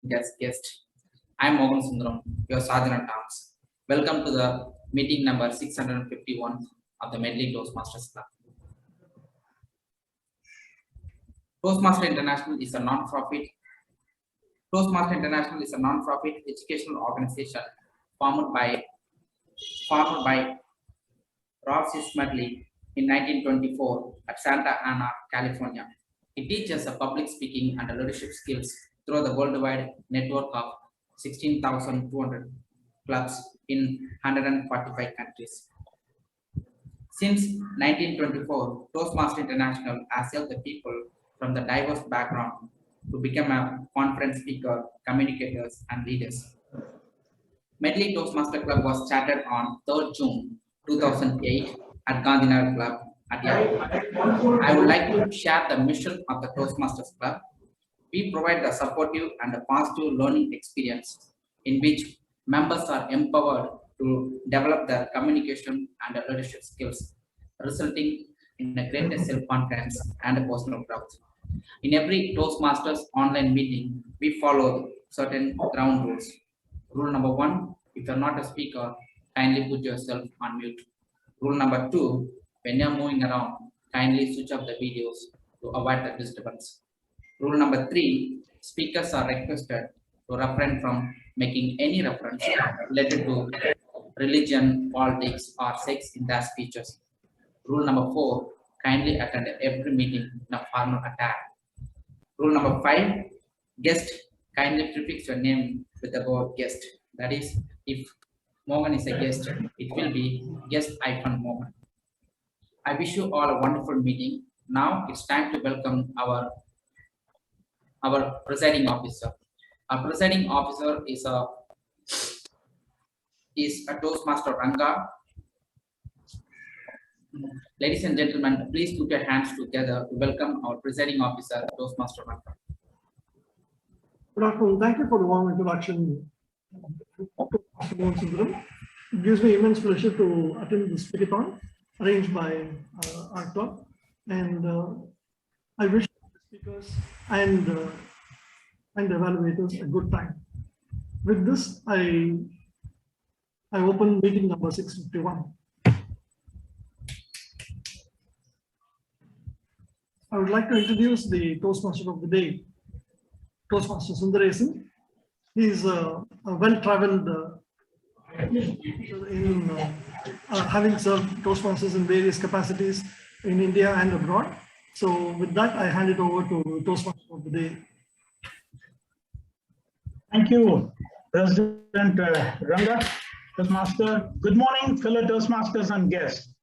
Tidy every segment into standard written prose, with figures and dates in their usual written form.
guest. I'm Mohan Sundaram, your Sergeant at Arms. Welcome to the meeting number 651 of the Medley Toastmasters Club. Toastmaster International is a non-profit. Toastmaster International is a non-profit educational organization formed by Ross Medley in 1924 at Santa Ana, California. It teaches public speaking and leadership skills through the worldwide network of 16,200 clubs in 145 countries. Since 1924, Toastmaster International has helped the people from the diverse background to become a conference speaker, communicators, and leaders. Medley Toastmaster Club was started on 3rd June 2008 at Gandhinagar Club at Yahoo. I would like to share the mission of the Toastmasters Club. We provide the supportive and a positive learning experience in which members are empowered to develop their communication and leadership skills, resulting in a greater self-confidence and personal growth. In every Toastmasters online meeting, we follow certain ground rules. Rule number 1, if you're not a speaker, kindly put yourself on mute. Rule number 2, when you're moving around, kindly switch off the videos to avoid the disturbance. Rule number 3, speakers are requested to refrain from making any reference related to religion, politics, or sex in their speeches. Rule number 4, kindly attend every meeting in a formal attire. Rule number 5, guest, kindly prefix your name with the word guest. That is, if Morgan is a guest, it will be guest-Morgan. I wish you all a wonderful meeting. Now it's time to welcome our presiding officer. Our presiding officer is a Toastmaster Ranga. Ladies and gentlemen, please put your hands together to welcome our presiding officer, Toastmaster Ranga. Good afternoon. Thank you for the warm introduction. It gives me immense pleasure to attend this speakathon arranged by our club, and I wish the speakers and evaluators a good time. With this, I open meeting number 651. I would like to introduce the Toastmaster of the day, Toastmaster Sundaresan. He is a well-traveled in having served Toastmasters in various capacities in India and abroad. So with that, I hand it over to Toastmaster of the day. Thank you, President Ranga, Toastmaster. Good morning, fellow Toastmasters and guests.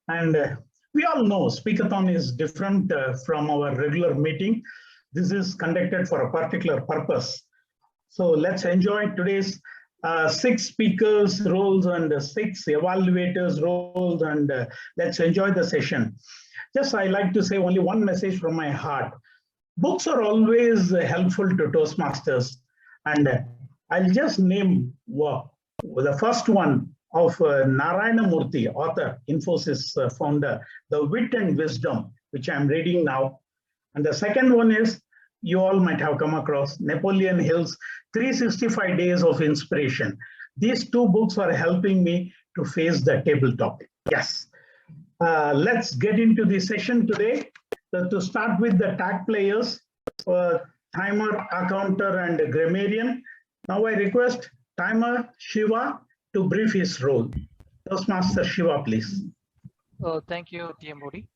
And we all know Speakathon is different from our regular meeting. This is conducted for a particular purpose. So let's enjoy today's 6 speakers roles and 6 evaluators roles, and let's enjoy the session. Just I like to say only one message from my heart. Books are always helpful to Toastmasters, and I'll just name the first one of Narayana Murthy, author, Infosys founder, The Wit and Wisdom, which I'm reading now. And the second one is, you all might have come across, Napoleon Hill's 365 Days of Inspiration. These 2 books are helping me to face the tabletop. Yes. Let's get into the session today. So to start with the tag players, Timer, Accounter, and Grammarian. Now I request Timer Shiva to brief his role. Toastmaster Shiva, please. Oh, thank you, TM Modi.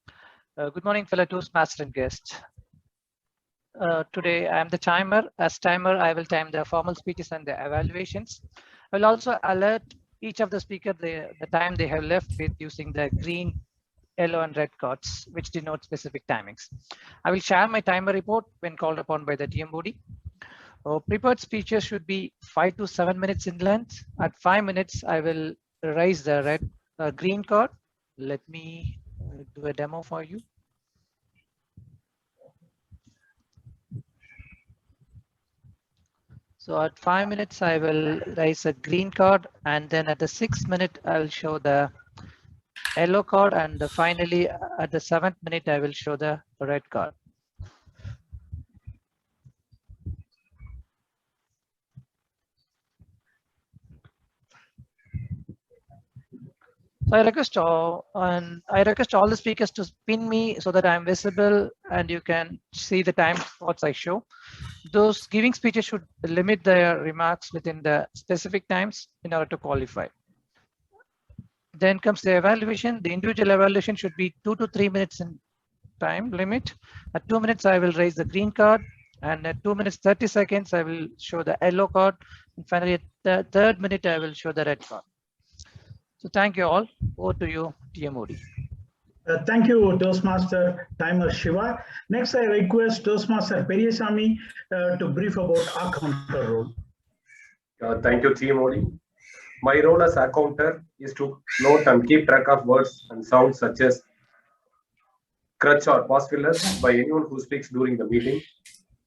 Good morning, fellow Toastmaster and guests. Today I am the timer. As timer, I will time the formal speeches and the evaluations. I will also alert each of the speakers the time they have left with using the green, yellow, and red cards, which denote specific timings. I will share my timer report when called upon by the TM Modi. Prepared speeches should be 5 to 7 minutes in length. At 5 minutes, I will raise the green card. Let me do a demo for you. So at 5 minutes, I will raise a green card, and then at the 6th minute, I'll show the yellow card, and finally at the 7th minute, I will show the red card. So I request all the speakers to pin me so that I'm visible and you can see the time slots I show. Those giving speeches should limit their remarks within the specific times in order to qualify. Then comes the evaluation. The individual evaluation should be 2 to 3 minutes in time limit. At 2 minutes, I will raise the green card, and at 2 minutes 30 seconds, I will show the yellow card. And finally, at the third minute, I will show the red card. So thank you all. Over to you, TMOD. Thank you, Toastmaster Timer Shiva. Next, I request Toastmaster Pdca to brief about our counter role. Thank you, TMOD. My role as accounter is to note and keep track of words and sounds such as crutch or pause fillers by anyone who speaks during the meeting.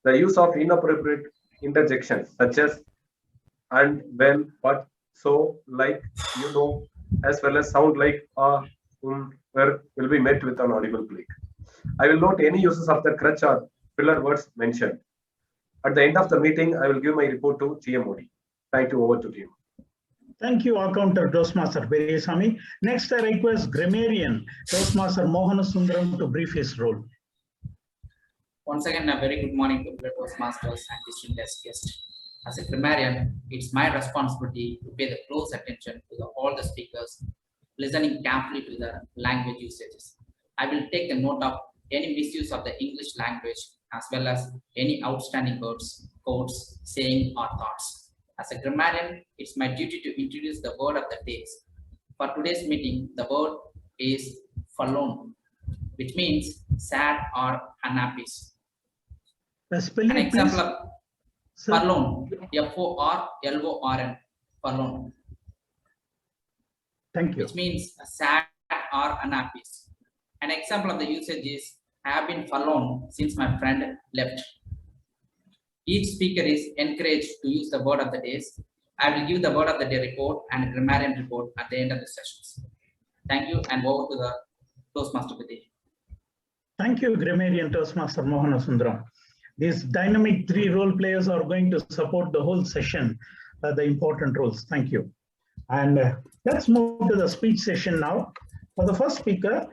The use of inappropriate interjections such as and, when, but, so, like, you know, as well as sound like where will be met with an audible click. I will note any uses of the crutch or filler words mentioned. At the end of the meeting, I will give my report to TMOD. Thank you. Over to TMOD. Thank you, Accounter Toastmaster Pdca. Next, I request Grammarian Toastmaster Mohansundaram to brief his role. Once again, a very good morning to the Toastmasters and distinguished guests. As a grammarian, it's my responsibility to pay the close attention to all the speakers, listening carefully to the language usages. I will take a note of any misuse of the English language as well as any outstanding words, quotes, saying, or thoughts. As a grammarian, it's my duty to introduce the word of the day. For today's meeting, the word is forlorn, which means sad or unhappy. An example of forlorn, F-O-R-L-O-R-N, forlorn. Thank you. Which means sad or unhappy. An example of the usage is, I have been forlorn since my friend left. Each speaker is encouraged to use the word of the day. I will give the word of the day report and grammarian report at the end of the sessions. Thank you, and over to the Toastmaster Pdca. Thank you, Grammarian Toastmaster Mohansundaram. These dynamic 3 role players are going to support the whole session, the important roles. Thank you. And let's move to the speech session now. For the first speaker,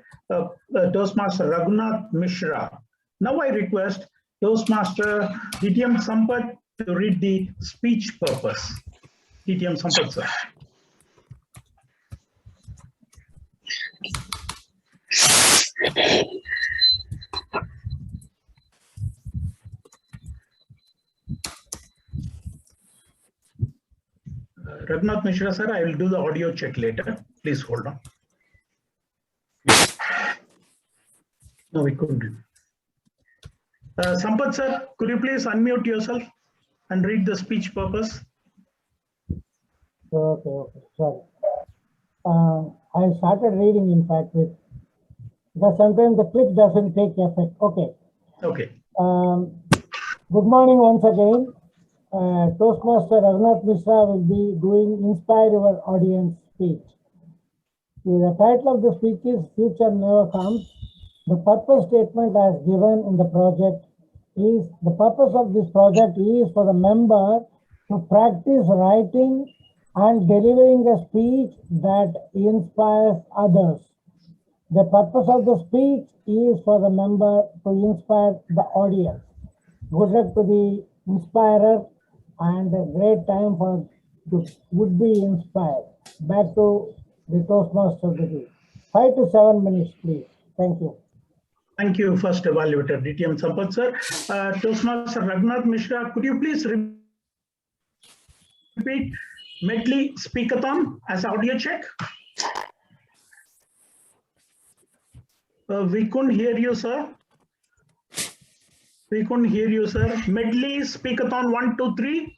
Toastmaster Raghunath Mishra. Now I request Toastmaster DTM Sampath to read the speech purpose. DTM Sampath, sir. Raghunath Mishra, sir, I will do the audio check later. Please hold on. No, we couldn't. Sampath, sir, could you please unmute yourself and read the speech purpose? Okay, sorry. I started reading, in fact, because sometimes the click doesn't take effect. Okay. Okay. Good morning once again. Toastmaster Raghunath Mishra will be doing Inspire Your Audience speech. The title of the speech is Future Never Comes. The purpose statement as given in the project is, the purpose of this project is for the member to practice writing and delivering a speech that inspires others. The purpose of the speech is for the member to inspire the audience. Good luck to the inspirer and a great time for the would-be inspired. Back to the Toastmaster video. 5 to 7 minutes, please. Thank you. Thank you, first evaluator, DTM Sampath, sir. Toastmaster Raghunath Mishra, could you please repeat Medley Speakathon as audio check? We couldn't hear you, sir. We couldn't hear you, sir. Medley Speakathon 1, 2, 3.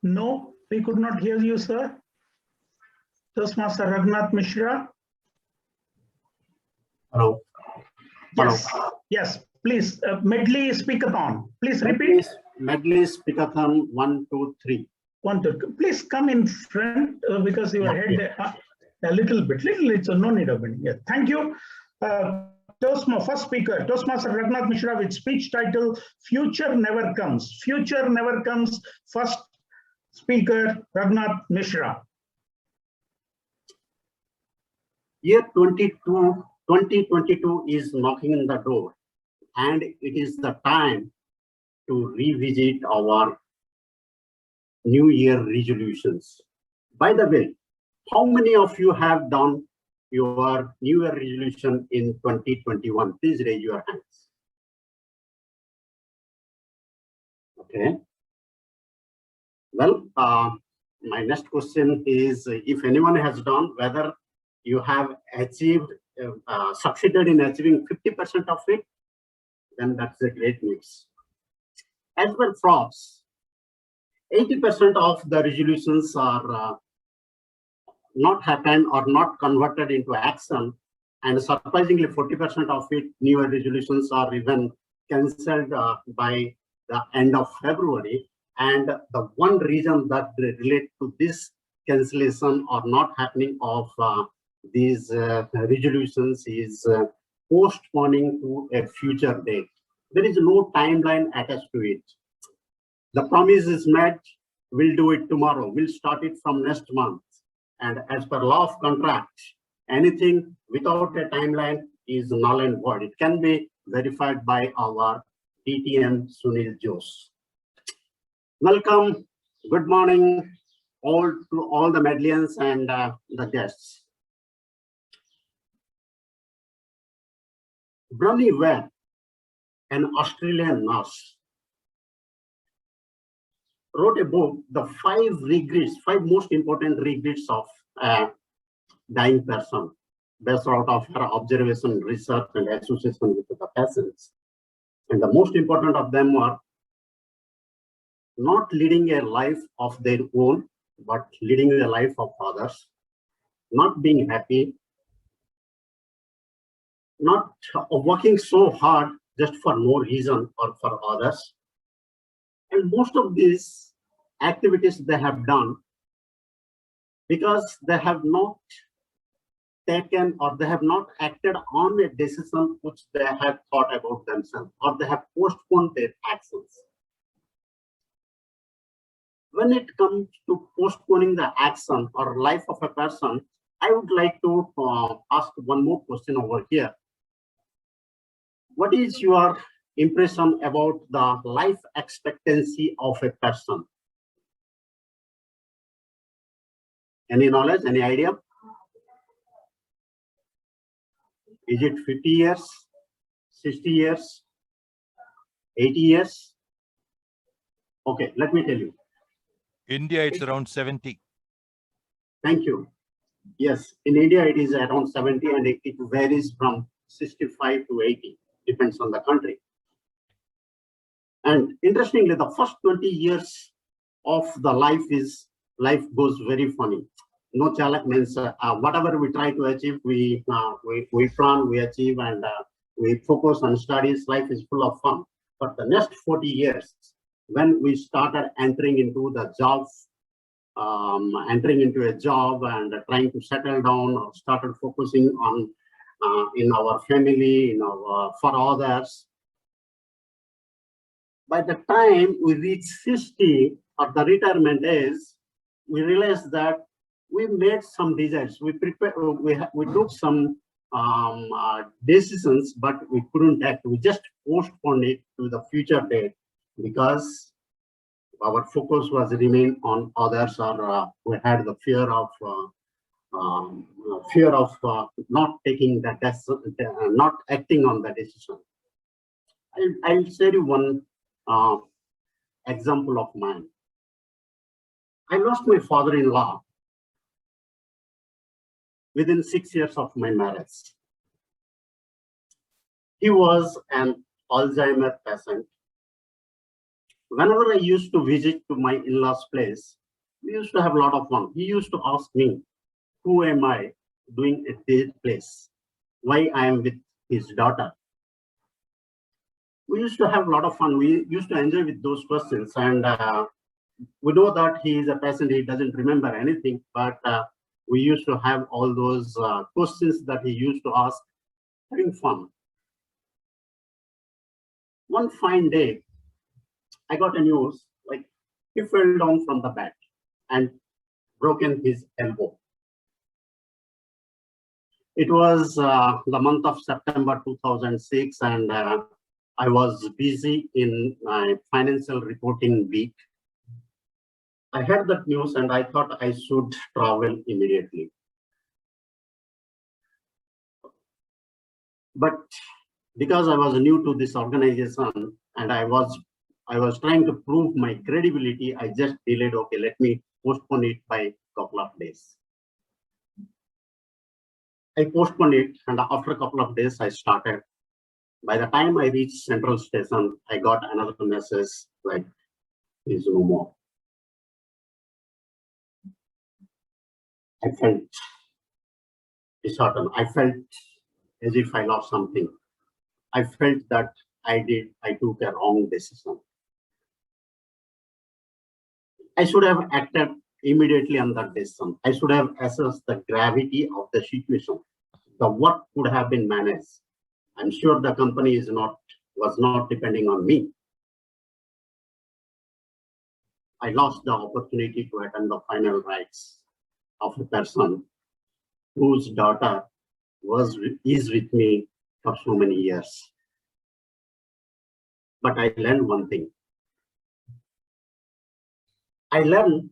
No, we could not hear you, sir. Toastmaster Raghunath Mishra. Hello. Yes. Hello. Yes, please. Medley Speakathon. Please repeat. Medley Speakathon 1, 2, 3. 1, 2. Please come in front because your head a little bit. It's no need of bending. Yeah. Thank you. First speaker, Toastmaster Raghunath Mishra with speech title Future Never Comes. Future Never Comes. First speaker, Raghunath Mishra. Year 2022 is knocking on the door, and it is the time to revisit our New Year resolutions. By the way, how many of you have done your New Year resolution in 2021? Please raise your hands. Okay. Well, my next question is if anyone has done, whether you have achieved, succeeded in achieving 50% of it, then that's a great news. As well, Frogs, 80% of the resolutions are not happened or not converted into action, and surprisingly 40% of it, New Year resolutions are even cancelled by the end of February. And the one reason that relate to this cancellation or not happening of these resolutions is postponing to a future date. There is no timeline attached to it. The promise is made, we'll do it tomorrow, we'll start it from next month. And as per law of contract, anything without a timeline is null and void. It can be verified by our DTM Sunil Jose. Welcome, good morning to all the Medleyians and the guests. Bronnie Ware, an Australian nurse, wrote a book, The 5 most important regrets of a dying person, based out of her observation, research, and association with the patients. And the most important of them were not leading a life of their own, but leading the life of others, not being happy, not working so hard just for no reason or for others. And most of these activities they have done because they have not taken or they have not acted on a decision which they have thought about themselves, or they have postponed their actions. When it comes to postponing the action or life of a person, I would like to ask one more question over here. What is your impression about the life expectancy of a person? Any knowledge, any idea? Is it 50 years, 60 years, 80 years? Okay, let me tell you. India, it's around 70. Thank you. Yes, in India, it is around 70 and it varies from 65 to 80, depends on the country. And interestingly, the first 20 years of the life goes very funny. No challenge means whatever we try to achieve, we plan, we achieve, and we focus on studies. Life is full of fun. But the next 40 years, when we started entering into the jobs, entering into a job and trying to settle down, or started focusing on in our family, for others. By the time we reach 60 or the retirement age, we realize that we made some desires. We took some decisions, but we couldn't act. We just postponed it to the future date because our focus was remain on others, or we had the fear of not taking that decision, not acting on the decision. I'll share you one example of mine. I lost my father-in-law within 6 years of my marriage. He was an Alzheimer patient. Whenever I used to visit to my in-laws' place, we used to have a lot of fun. He used to ask me, who am I doing at this place? Why I am with his daughter? We used to have a lot of fun. We used to enjoy with those questions. And we know that he is a patient, he doesn't remember anything, but we used to have all those questions that he used to ask, having fun. One fine day, I got a news, like he fell down from the bed and broken his elbow. It was the month of September 2006, and I was busy in my financial reporting week. I heard that news and I thought I should travel immediately. But because I was new to this organization and I was trying to prove my credibility, I just delayed, okay, let me postpone it by a couple of days. I postponed it, and after a couple of days, I started. By the time I reached Central Station, I got another message like, "Is no more." I felt disheartened. I felt as if I lost something. I felt that I took a wrong decision. I should have acted immediately on that decision. I should have assessed the gravity of the situation. The work could have been managed. I'm sure the company was not depending on me. I lost the opportunity to attend the final rites of a person whose daughter is with me for so many years. But I learned one thing. I learned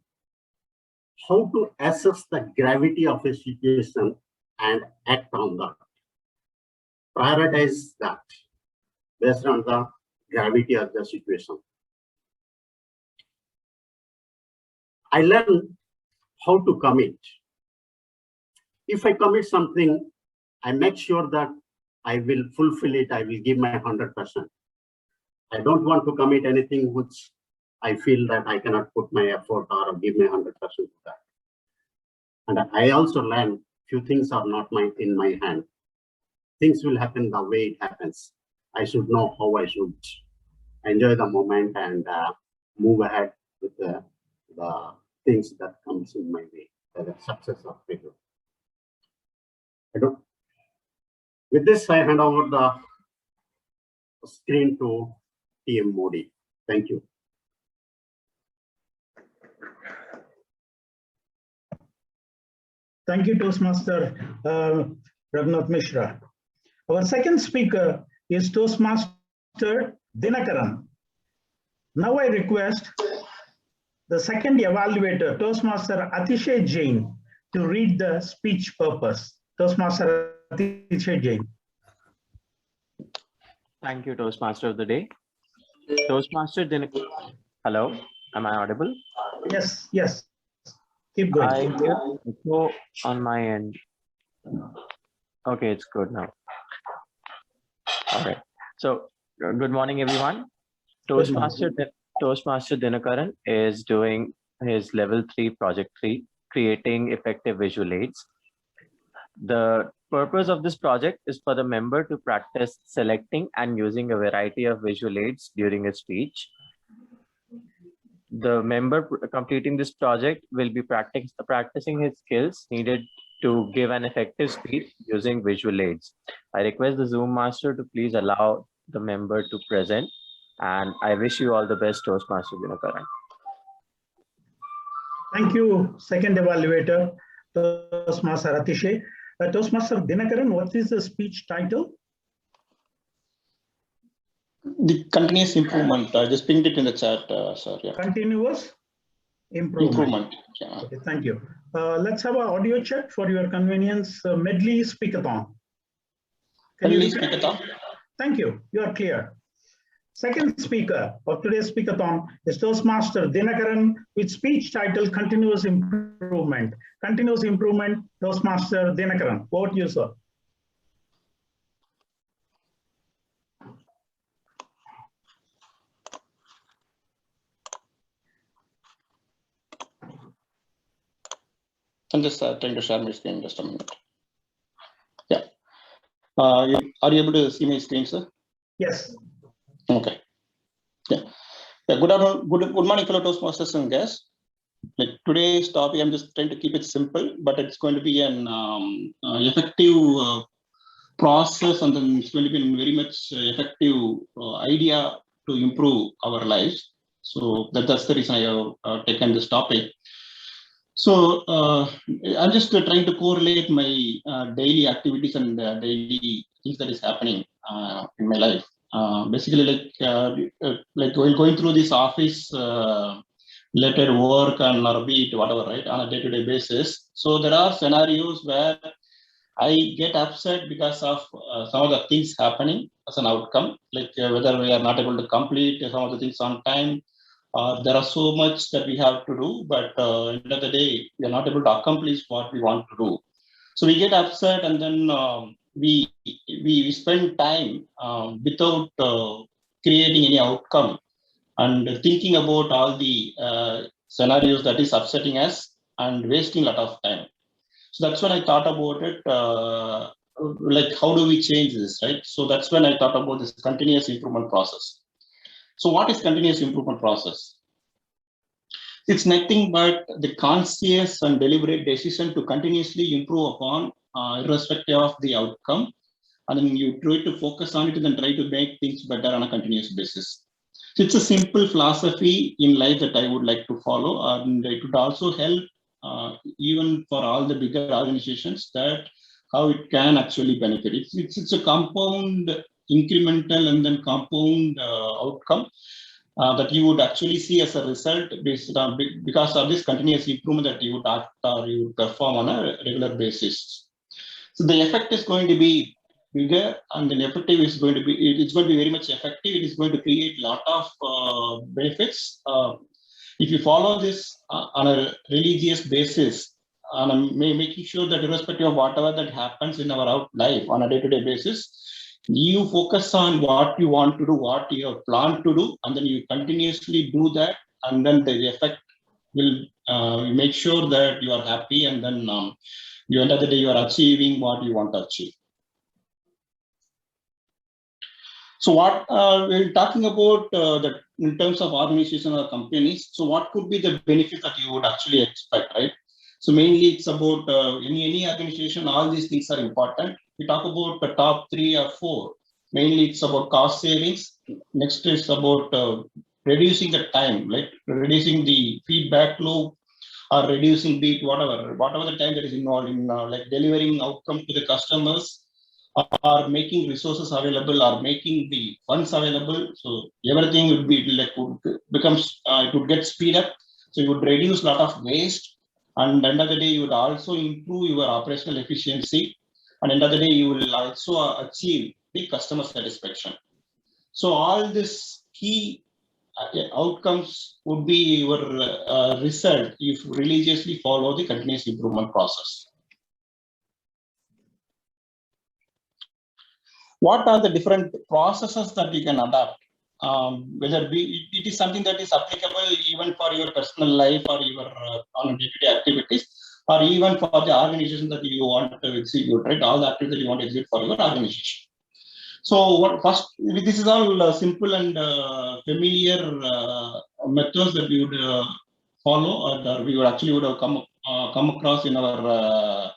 how to assess the gravity of a situation and act on that. Prioritize that based on the gravity of the situation. I learned how to commit. If I commit something, I make sure that I will fulfill it. I will give my 100%. I don't want to commit anything which I feel that I cannot put my effort or give my 100% to that. And I also learned few things are not in my hand. Things will happen the way it happens. I should know how I should enjoy the moment and move ahead with the things that comes in my way, the success of people. With this, I hand over the screen to TM Modi. Thank you. Thank you, Toastmaster Raghunath Mishra. Our second speaker is Toastmaster Dinakaran. Now I request the second evaluator, Toastmaster Atishay Jain, to read the speech purpose. Toastmaster Atishay Jain. Thank you, Toastmaster of the day. Toastmaster Dinakaran. Hello, am I audible? Yes, yes. Keep going. I hear echo on my end. Okay, it's good now. Okay, so good morning, everyone. Toastmaster Dinakaran is doing his level 3 project 3, creating effective visual aids. The purpose of this project is for the member to practice selecting and using a variety of visual aids during a speech. The member completing this project will be practicing his skills needed to give an effective speech using visual aids. I request the Zoom master to please allow the member to present, and I wish you all the best, Toastmaster Dinakaran. Thank you, second evaluator, Toastmaster Atishay. Toastmaster Dinakaran, what is the speech title? The continuous improvement. I just pinged it in the chat, sir. Yeah. Continuous improvement. Yeah. Okay, thank you. Let's have an audio check for your convenience. Medley Speakathon. Medley Speakathon. Thank you. You are clear. Second speaker of today's Speakathon is Toastmaster Dinakaran with speech title Continuous Improvement. Continuous Improvement, Toastmaster Dinakaran. Over to you, sir. I'm just trying to share my screen just a minute. Yeah. Are you able to see my screen, sir? Yes. Okay. Yeah. Good morning, fellow Toastmasters and guests. Like today's topic, I'm just trying to keep it simple, but it's going to be an effective process, and then it's going to be a very much effective idea to improve our lives. So that's the reason I have taken this topic. So I'm just trying to correlate my daily activities and daily things that is happening in my life. Basically, like going through this office related work and or be it whatever, right, on a day-to-day basis. So there are scenarios where I get upset because of some of the things happening as an outcome, like whether we are not able to complete some of the things on time. There are so much that we have to do, but at the end of the day, we are not able to accomplish what we want to do. So we get upset, and then we spend time without creating any outcome and thinking about all the scenarios that is upsetting us and wasting a lot of time. So that's when I thought about it. Like, how do we change this, right? So that's when I thought about this continuous improvement process. So what is continuous improvement process? It's nothing but the conscious and deliberate decision to continuously improve upon, irrespective of the outcome. And then you try to focus on it and then try to make things better on a continuous basis. So it's a simple philosophy in life that I would like to follow. And it would also help even for all the bigger organizations, that how it can actually benefit. It's a compound, incremental, and then compound outcome that you would actually see as a result based on because of this continuous improvement that you would act or you would perform on a regular basis. So the effect is going to be bigger, and the effective is going to be, it's going to be very much effective. It is going to create a lot of benefits. If you follow this on a religious basis, and making sure that irrespective of whatever that happens in our life on a day-to-day basis, you focus on what you want to do, what you have planned to do, and then you continuously do that, and then the effect will make sure that you are happy, and then you end of the day you are achieving what you want to achieve. So what we're talking about that in terms of organization or companies, so what could be the benefit that you would actually expect, right? So mainly it's about any organization, all these things are important. We talk about the top 3 or 4. Mainly it's about cost savings. Next is about reducing the time, like reducing the feedback loop, or reducing beat, whatever the time that is involved in like delivering outcome to the customers, or making resources available, or making the funds available. So everything would be like it would get speed up. So you would reduce a lot of waste. And end of the day, you would also improve your operational efficiency. And end of the day, you will also achieve the customer satisfaction. So all this key outcomes would be your result if you religiously follow the continuous improvement process. What are the different processes that you can adapt? Whether it is something that is applicable even for your personal life or your on day-to-day activities, or even for the organization that you want to execute, right? All the activities that you want to execute for your organization. So first, this is all simple and familiar methods that we would follow, or we would actually have come across in our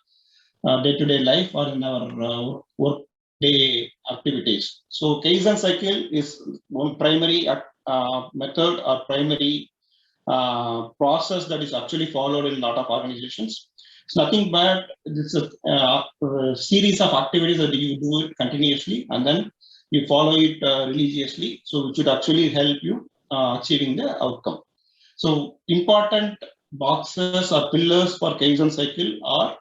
day-to-day life or in our work day activities. So Kaizen cycle is one primary method or primary process that is actually followed in a lot of organizations. It's nothing but it's a series of activities that you do it continuously, and then you follow it religiously. So it should actually help you achieving the outcome. So important boxes or pillars for Kaizen cycle are: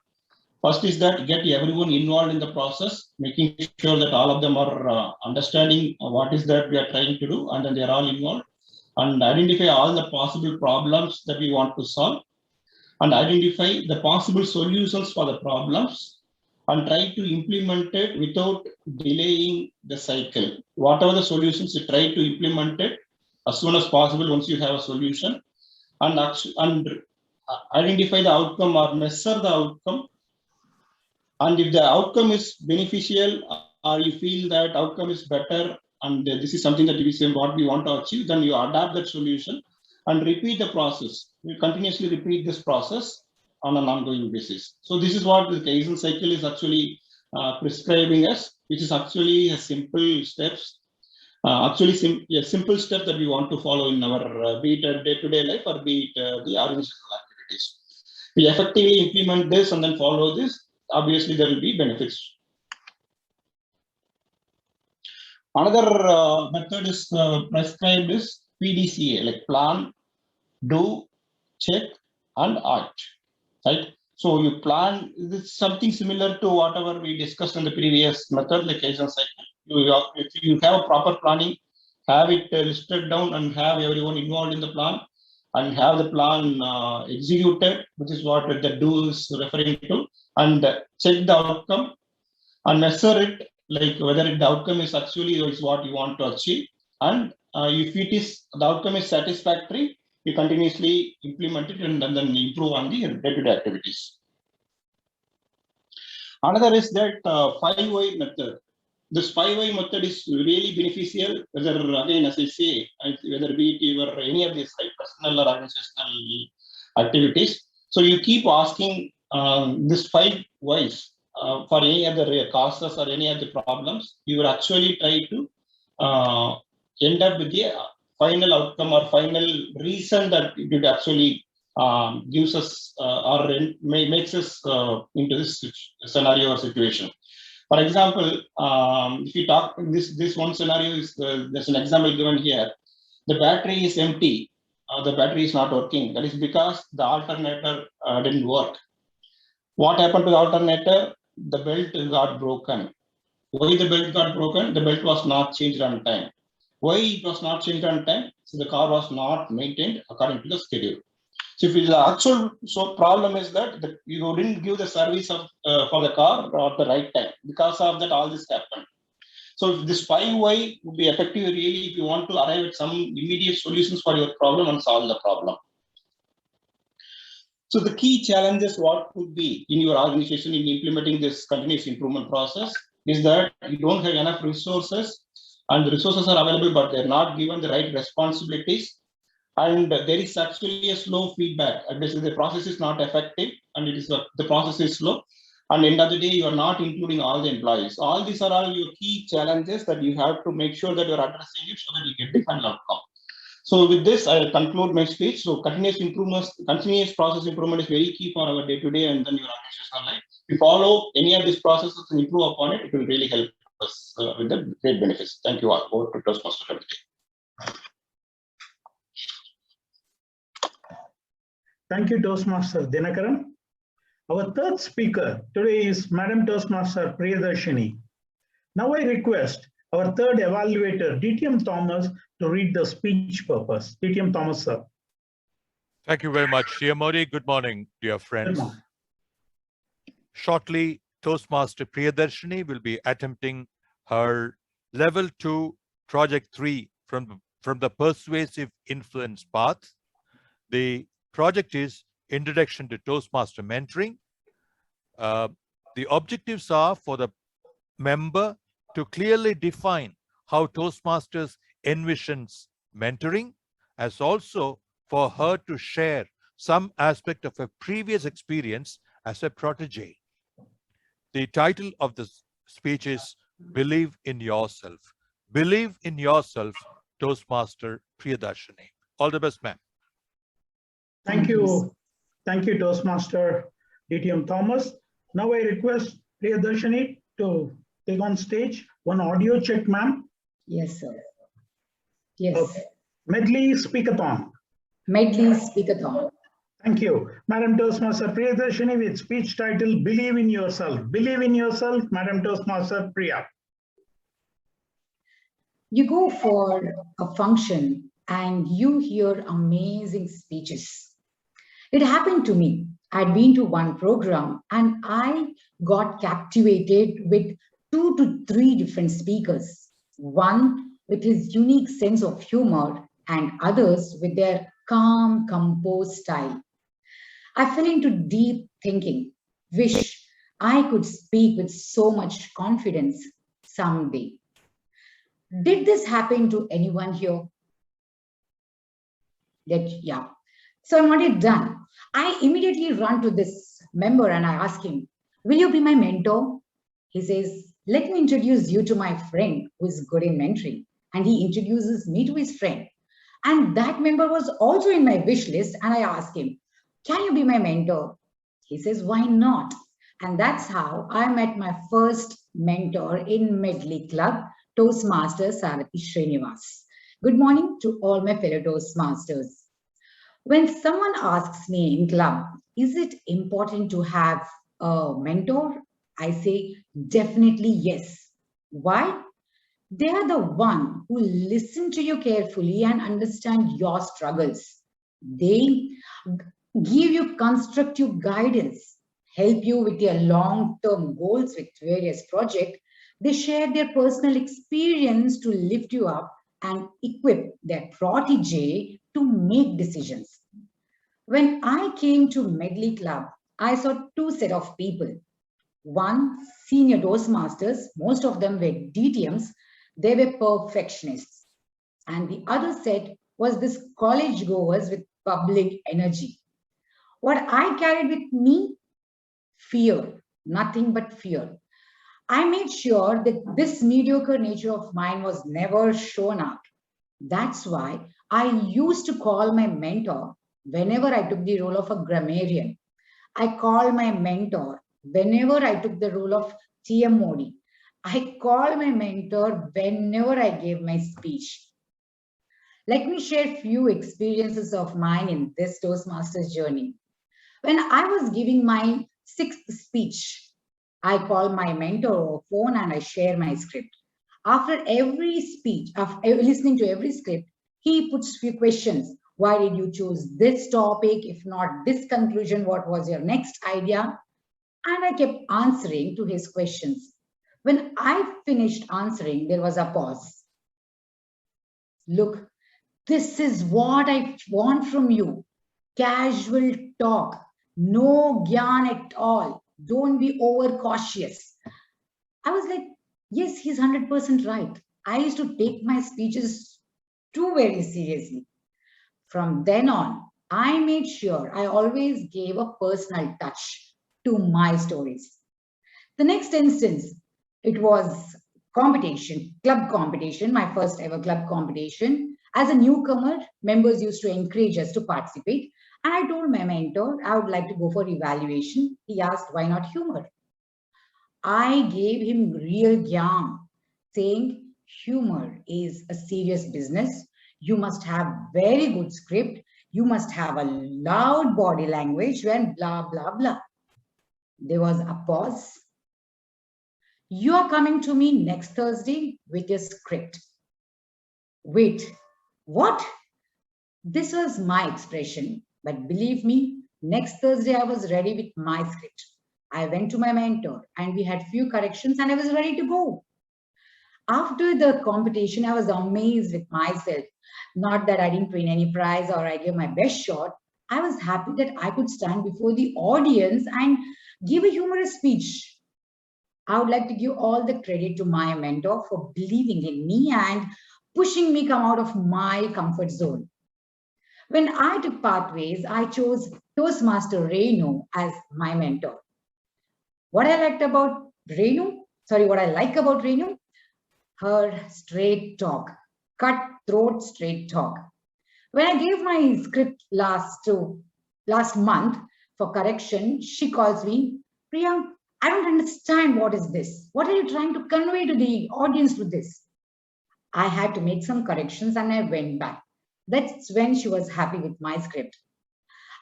first is that get everyone involved in the process, making sure that all of them are understanding what is that we are trying to do, and then they are all involved, and identify all the possible problems that we want to solve, and identify the possible solutions for the problems, and try to implement it without delaying the cycle. Whatever the solutions, you try to implement it as soon as possible once you have a solution, and identify the outcome or measure the outcome. And if the outcome is beneficial, or you feel that outcome is better, and this is something that we say what we want to achieve, then you adapt that solution and repeat the process. You continuously repeat this process on an ongoing basis. So this is what the Kaizen cycle is actually prescribing us, which is actually a simple steps. A simple step that we want to follow in our be it day-to-day life or be it the organizational activities. we effectively implement this and then follow this, obviously there will be benefits. Another method is prescribed is PDCA, like plan, do, check, and act. Right? So you plan, this is something similar to whatever we discussed in the previous method, like Kaizen cycle. If you have a proper planning, have it listed down and have everyone involved in the plan, and have the plan executed, which is what the do is referring to, and check the outcome and measure it, like whether the outcome is actually is what you want to achieve. And if it is, the outcome is satisfactory, you continuously implement it and then improve on the day-to-day activities. Another is that 5-why method. This 5-why method is really beneficial, whether, again, as I say, whether be it your any of these personal or organizational activities. So you keep asking this 5 whys for any other causes or any other problems. You will actually try to end up with the final outcome or final reason that it actually gives us or makes us into this scenario or situation. For example, if you talk this one scenario is there's an example given here. The battery is empty. The battery is not working. That is because the alternator didn't work. What happened to the alternator? The belt got broken. Why the belt got broken? The belt was not changed on time. Why it was not changed on time? So the car was not maintained according to the schedule. So if the actual problem is that you didn't give the service of, for the car at the right time. Because of that, all this happened. So this 5-why would be effective really if you want to arrive at some immediate solutions for your problem and solve the problem. So the key challenges what could be in your organization in implementing this continuous improvement process is that you don't have enough resources, and the resources are available, but they're not given the right responsibilities. And there is actually a slow feedback. Basically, the process is not effective, and it is the process is slow. And end of the day, you are not including all the employees. All these are all your key challenges that you have to make sure that you're addressing it so that you get the final outcome. So with this, I'll conclude my speech. So continuous process improvement is very key for our day-to-day and then your organizational life. If you follow any of these processes and improve upon it, it will really help us with the great benefits. Thank you all. Over to Toastmaster. Thank you, Toastmaster Dinakaran. Our third speaker today is Madam Toastmaster Priyadarshini. Now I request our third evaluator, DTM Thomas, to read the speech purpose. DTM Thomas, sir. Thank you very much, dear Modi. Good morning, dear friends. Shortly, Toastmaster Priyadarshini will be attempting her level 2 project 3 from the persuasive influence path. The project is Introduction to Toastmaster Mentoring. The objectives are for the member to clearly define how Toastmasters envisions mentoring, as also for her to share some aspect of her previous experience as a protege. The title of the speech is Believe in Yourself. Believe in yourself, Toastmaster Priyadarshini. All the best, ma'am. Thank you. Thank you, Toastmaster DTM Thomas. Now I request Priyadarshini to take on stage. One audio check, ma'am. Yes, sir. Yes. Okay. Medley Speakathon. Medley Speakathon. Thank you. Madam Toastmaster Priyadarshini with speech title Believe in Yourself. Believe in yourself, Madam Toastmaster Priya. You go for a function and you hear amazing speeches. It happened to me. I'd been to one program and I got captivated with 2 to 3 different speakers. One with his unique sense of humor and others with their calm, composed style. I fell into deep thinking. Wish I could speak with so much confidence someday. Did this happen to anyone here? Yeah. So I want it done. I immediately run to this member and I ask him, will you be my mentor? He says, let me introduce you to my friend who is good in mentoring. And he introduces me to his friend. And that member was also in my wish list. And I asked him, can you be my mentor? He says, why not? And that's how I met my first mentor in Medley Club, Toastmaster Sarathi Srinivas. Good morning to all my fellow Toastmasters. When someone asks me in club, is it important to have a mentor? I say, definitely yes. Why? They are the one who listen to you carefully and understand your struggles. They give you constructive guidance, help you with your long-term goals with various projects. They share their personal experience to lift you up and equip their protege to make decisions. When I came to Medley Club, I saw two sets of people. One, senior Toastmasters, most of them were DTMs, they were perfectionists. And the other set was this college goers with public energy. What I carried with me? Fear, nothing but fear. I made sure that this mediocre nature of mine was never shown out. That's why I used to call my mentor whenever I took the role of a grammarian. I called my mentor whenever I took the role of TMOD. I called my mentor whenever I gave my speech. Let me share a few experiences of mine in this Toastmasters journey. When I was giving my 6th speech, I call my mentor over phone and I share my script. After every speech, after listening to every script, he puts few questions. Why did you choose this topic? If not this conclusion, what was your next idea? And I kept answering to his questions. When I finished answering, there was a pause. Look, this is what I want from you. Casual talk, no gyan at all. Don't be overcautious. I was like, yes, he's 100% right. I used to take my speeches too very seriously. From then on, I made sure I always gave a personal touch to my stories. The next instance, it was competition, club competition, my first ever club competition. As a newcomer, members used to encourage us to participate. And I told my mentor, I would like to go for evaluation. He asked, why not humor? I gave him real gyan, saying humor is a serious business. You must have very good script. You must have a loud body language and blah, blah, blah. There was a pause. You are coming to me next Thursday with your script. Wait, what? This was my expression, but believe me, next Thursday I was ready with my script. I went to my mentor and we had few corrections and I was ready to go. After the competition, I was amazed with myself. Not that I didn't win any prize or I gave my best shot. I was happy that I could stand before the audience and give a humorous speech. I would like to give all the credit to my mentor for believing in me and pushing me come out of my comfort zone. When I took pathways, I chose Toastmaster Renu as my mentor. What I like about Renu, her straight talk, cutthroat straight talk. When I gave my script last month for correction, she calls me, Priya, I don't understand what is this. What are you trying to convey to the audience with this? I had to make some corrections and I went back. That's when she was happy with my script.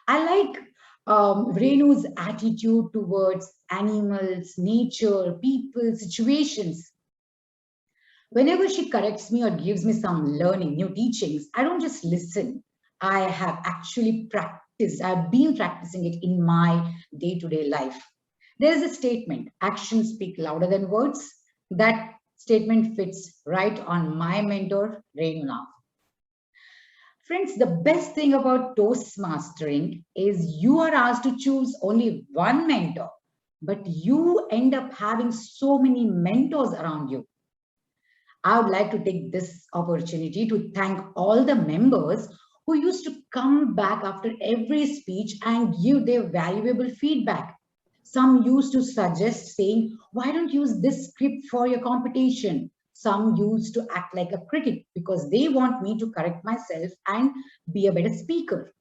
I like Renu's attitude towards animals, nature, people, situations. Whenever she corrects me or gives me some learning, new teachings, I don't just listen. I have actually practiced. I've been practicing it in my day-to-day life. There is a statement, actions speak louder than words. That statement fits right on my mentor, Renu now. Friends, the best thing about Toastmastering is you are asked to choose only one mentor, but you end up having so many mentors around you. I would like to take this opportunity to thank all the members who used to come back after every speech and give their valuable feedback. Some used to suggest saying, why don't you use this script for your competition? Some used to act like a critic because they want me to correct myself and be a better speaker.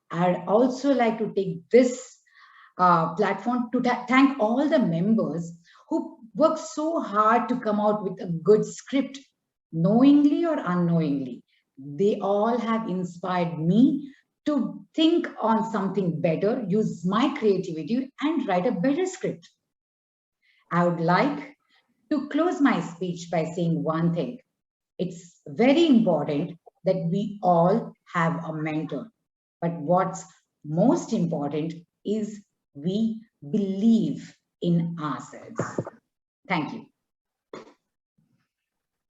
I'd also like to take this platform to thank all the members who work so hard to come out with a good script, knowingly or unknowingly. They all have inspired me to think on something better, use my creativity, and write a better script. I would like to close my speech by saying one thing. It's very important that we all have a mentor. But what's most important is we believe in ourselves. Thank you.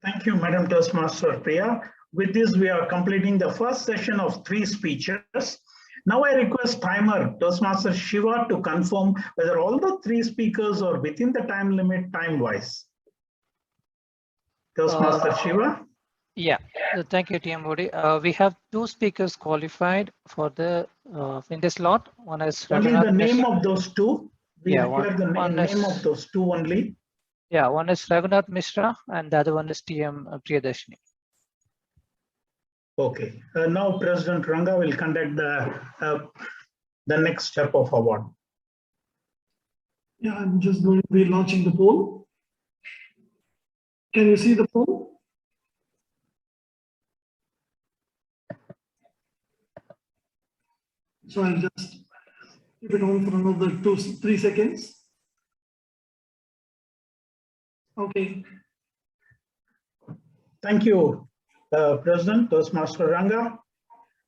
Thank you, Madam Toastmaster Priya. With this, we are completing the first session of 3 speeches. Now I request timer Toastmaster Shiva to confirm whether all the 3 speakers are within the time limit time-wise. Toastmaster Shiva? Yeah, thank you, TM Modi. We have 2 speakers qualified for the in this slot. One is Only Raghunath the name Mishra. of those 2? We require the name of those 2 only. Yeah, one is Raghunath Mishra and the other one is TM Priyadarshini. Okay. Now President Ranga will conduct the next step of award. Yeah, I'm just going to be launching the poll. Can you see the poll? So I'll just keep it on for another 2-3 seconds. Okay. Thank you, President Toastmaster Ranga.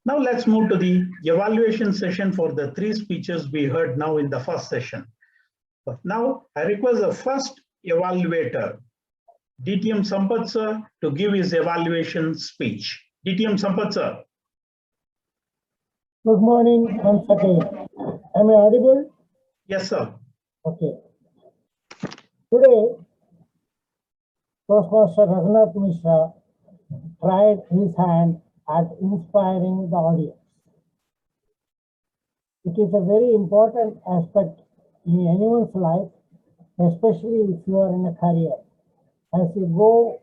Now let's move to the evaluation session for the 3 speeches we heard now in the first session. Now I request the first evaluator, DTM Sampath sir, to give his evaluation speech. DTM Sampath sir. Good morning once again. Am I audible? Yes, sir. Okay. Today, Toastmaster Raghunath Mishra tried his hand at inspiring the audience. It is a very important aspect in anyone's life, especially if you are in a career. As you go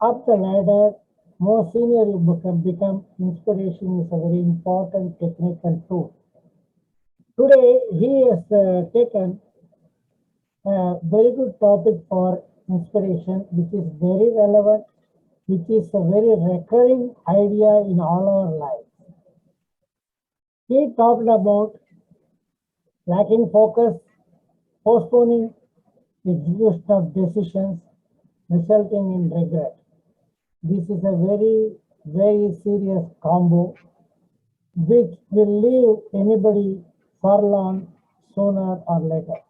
up the ladder, more senior you become, inspiration is a very important technique and tool. Today, he has taken a very good topic for inspiration, which is very relevant, which is a very recurring idea in all our lives. He talked about lacking focus, postponing execution of decisions, resulting in regret. This is a very, very serious combo which will leave anybody forlorn sooner or later.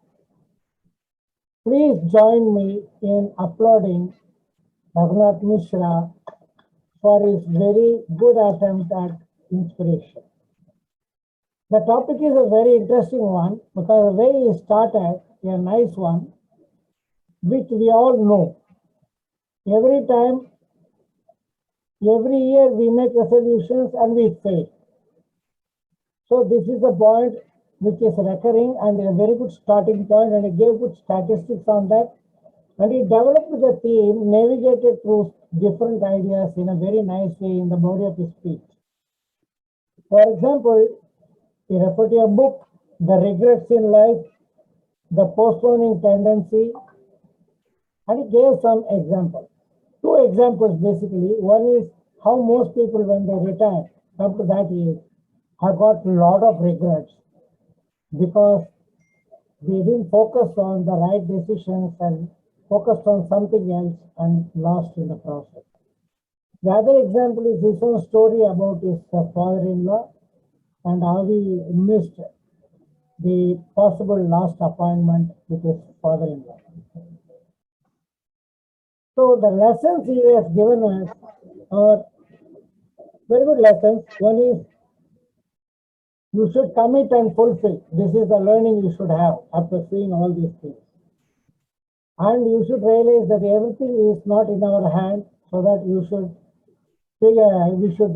Please join me in applauding Raghunath Mishra for his very good attempt at inspiration. The topic is a very interesting one because the way he started, a nice one, which we all know. Every time, every year we make resolutions and we fail. So this is a point which is recurring and a very good starting point, and he gave good statistics on that. And he developed the team, navigated through different ideas in a very nice way in the body of his speech. For example, he referred to a book, The Regrets in Life, The Postponing Tendency, and he gave some examples. 2 examples basically. One is how most people when they retire, up to that age, have got a lot of regrets because they didn't focus on the right decisions and focused on something else and lost in the process. The other example is his own story about his father-in-law and how he missed the possible last appointment with his father-in-law. So the lessons he has given us are very good lessons. One is you should commit and fulfill. This is the learning you should have after seeing all these things. And you should realize that everything is not in our hand, so that you should we should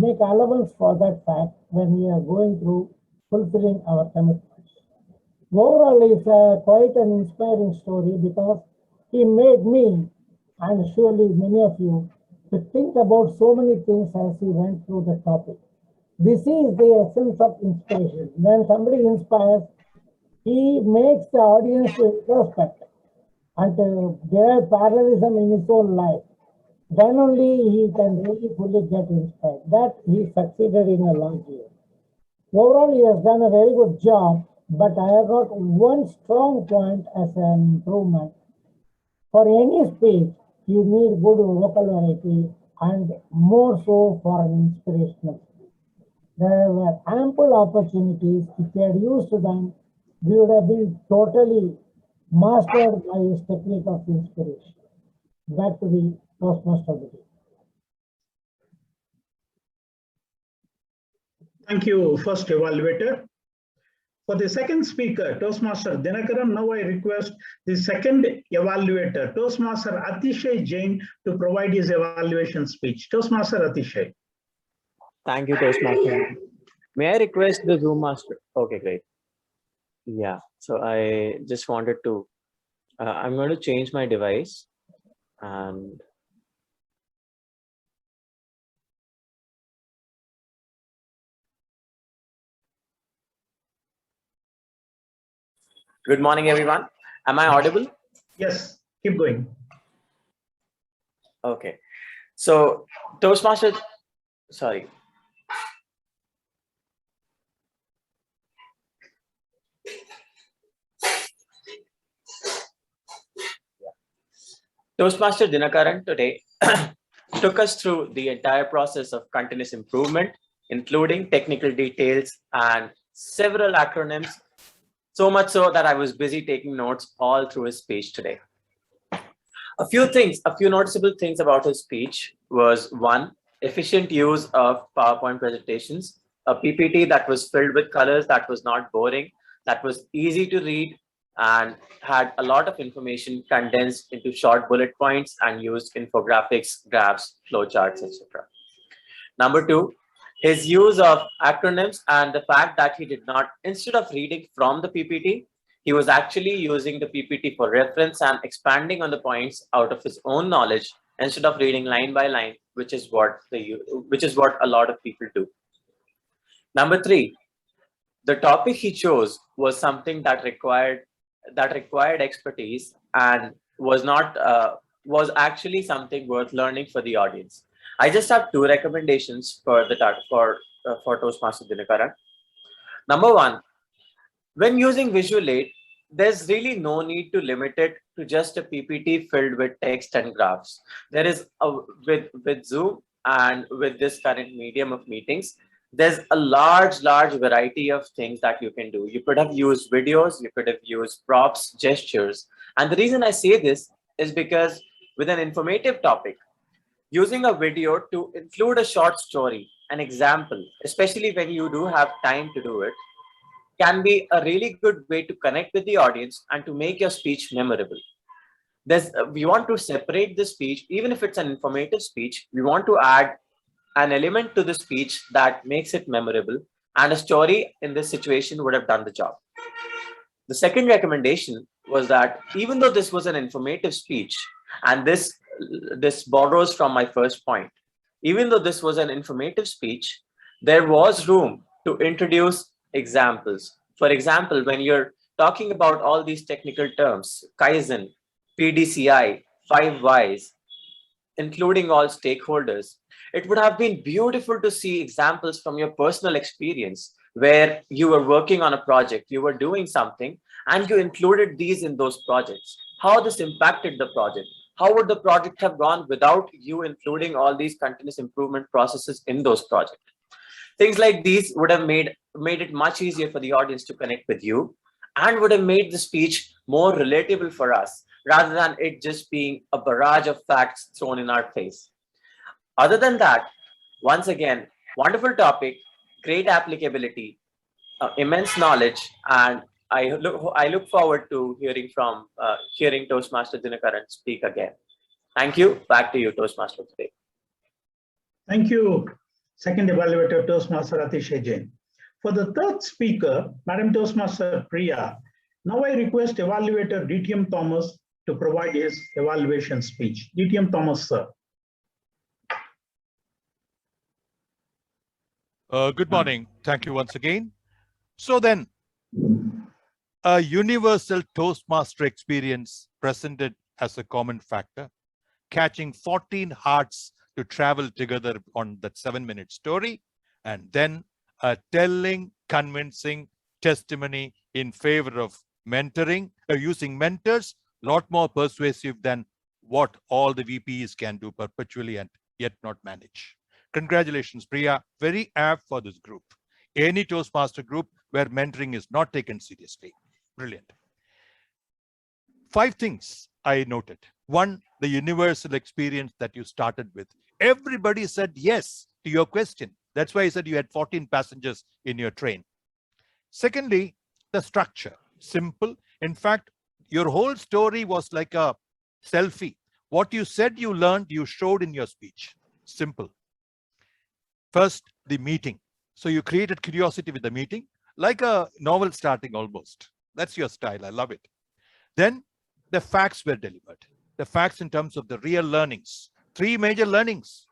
make allowance for that fact when we are going through fulfilling our commitments. Overall, it's quite an inspiring story because he made me, and surely many of you, to think about so many things as he went through the topic. This is the essence of inspiration. When somebody inspires, He makes the audience to introspect and derive parallelism in his own life. Then only he can really fully get inspired. That he succeeded in a large way. Overall, he has done a very good job, but I have got one strong point as an improvement. For any speech, you need good vocal variety and more so for an inspirational speech. There were ample opportunities. If we had used them, we would have been totally mastered by his technique of inspiration. Back to the Toastmaster meeting. Thank you, first evaluator. For the second speaker, Toastmaster Dinakaran, now I request the second evaluator, Toastmaster Atishay Jain, to provide his evaluation speech. Toastmaster Atishay. Thank you, Toastmaster. May I request the Zoom master? Okay, great. Yeah, so I just wanted to, I'm going to change my device and good morning, everyone. Am I audible? Yes, keep going. Okay. So Toastmaster, sorry. Toastmaster Dinakaran today took us through the entire process of continuous improvement, including technical details and several acronyms, so much so that I was busy taking notes all through his speech today. A few noticeable things about his speech was: one, efficient use of PowerPoint presentations, a PPT that was filled with colors, that was not boring, that was easy to read, and had a lot of information condensed into short bullet points and used infographics, graphs, flowcharts, etc. Number two, his use of acronyms and the fact that he did not, instead of reading from the PPT, he was actually using the PPT for reference and expanding on the points out of his own knowledge instead of reading line by line, which is what a lot of people do. Number three, the topic he chose was something that required expertise and was actually something worth learning for the audience. I just have two recommendations for Toastmaster Dinakaran. Number one, when using visual aid, there's really no need to limit it to just a PPT filled with text and graphs. There is with Zoom and with this current medium of meetings, there's a large variety of things that you can do. You could have used videos, you could have used props, gestures. And the reason I say this is because with an informative topic, using a video to include a short story, an example, especially when you do have time to do it, can be a really good way to connect with the audience and to make your speech memorable. We want to separate the speech, even if it's an informative speech, we want to add an element to the speech that makes it memorable, and a story in this situation would have done the job. The second recommendation was that even though this was an informative speech, and this borrows from my first point, even though this was an informative speech, there was room to introduce examples. For example, when you're talking about all these technical terms, Kaizen, Pdca, 5 Whys, including all stakeholders, it would have been beautiful to see examples from your personal experience where you were working on a project, you were doing something, and you included these in those projects. How this impacted the project? How would the project have gone without you including all these continuous improvement processes in those projects? Things like these would have made it much easier for the audience to connect with you, and would have made the speech more relatable for us, rather than it just being a barrage of facts thrown in our face. Other than that, once again, wonderful topic, great applicability, immense knowledge, and I look forward to hearing Toastmaster Dinakaran speak again. Thank you. Back to you, Toastmaster, today. Thank you, second evaluator, Toastmaster Atishay Jain. For the third speaker, Madam Toastmaster Priya, now I request evaluator DTM Thomas to provide his evaluation speech. DTM Thomas, sir. Good morning. Thank you once again. So then, a universal Toastmaster experience presented as a common factor, catching 14 hearts to travel together on that 7-minute story, and then a telling, convincing testimony in favor of mentoring, using mentors, a lot more persuasive than what all the VPs can do perpetually and yet not manage. Congratulations, Priya. Very apt for this group. Any Toastmaster group where mentoring is not taken seriously. Brilliant. 5 things I noted. 1, the universal experience that you started with. Everybody said yes to your question. That's why I said you had 14 passengers in your train. Secondly, the structure. Simple. In fact, your whole story was like a selfie. What you said you learned, you showed in your speech. Simple. First, the meeting. So you created curiosity with the meeting, like a novel starting almost. That's your style. I love it. Then the facts were delivered. The facts in terms of the real learnings. 3 major learnings.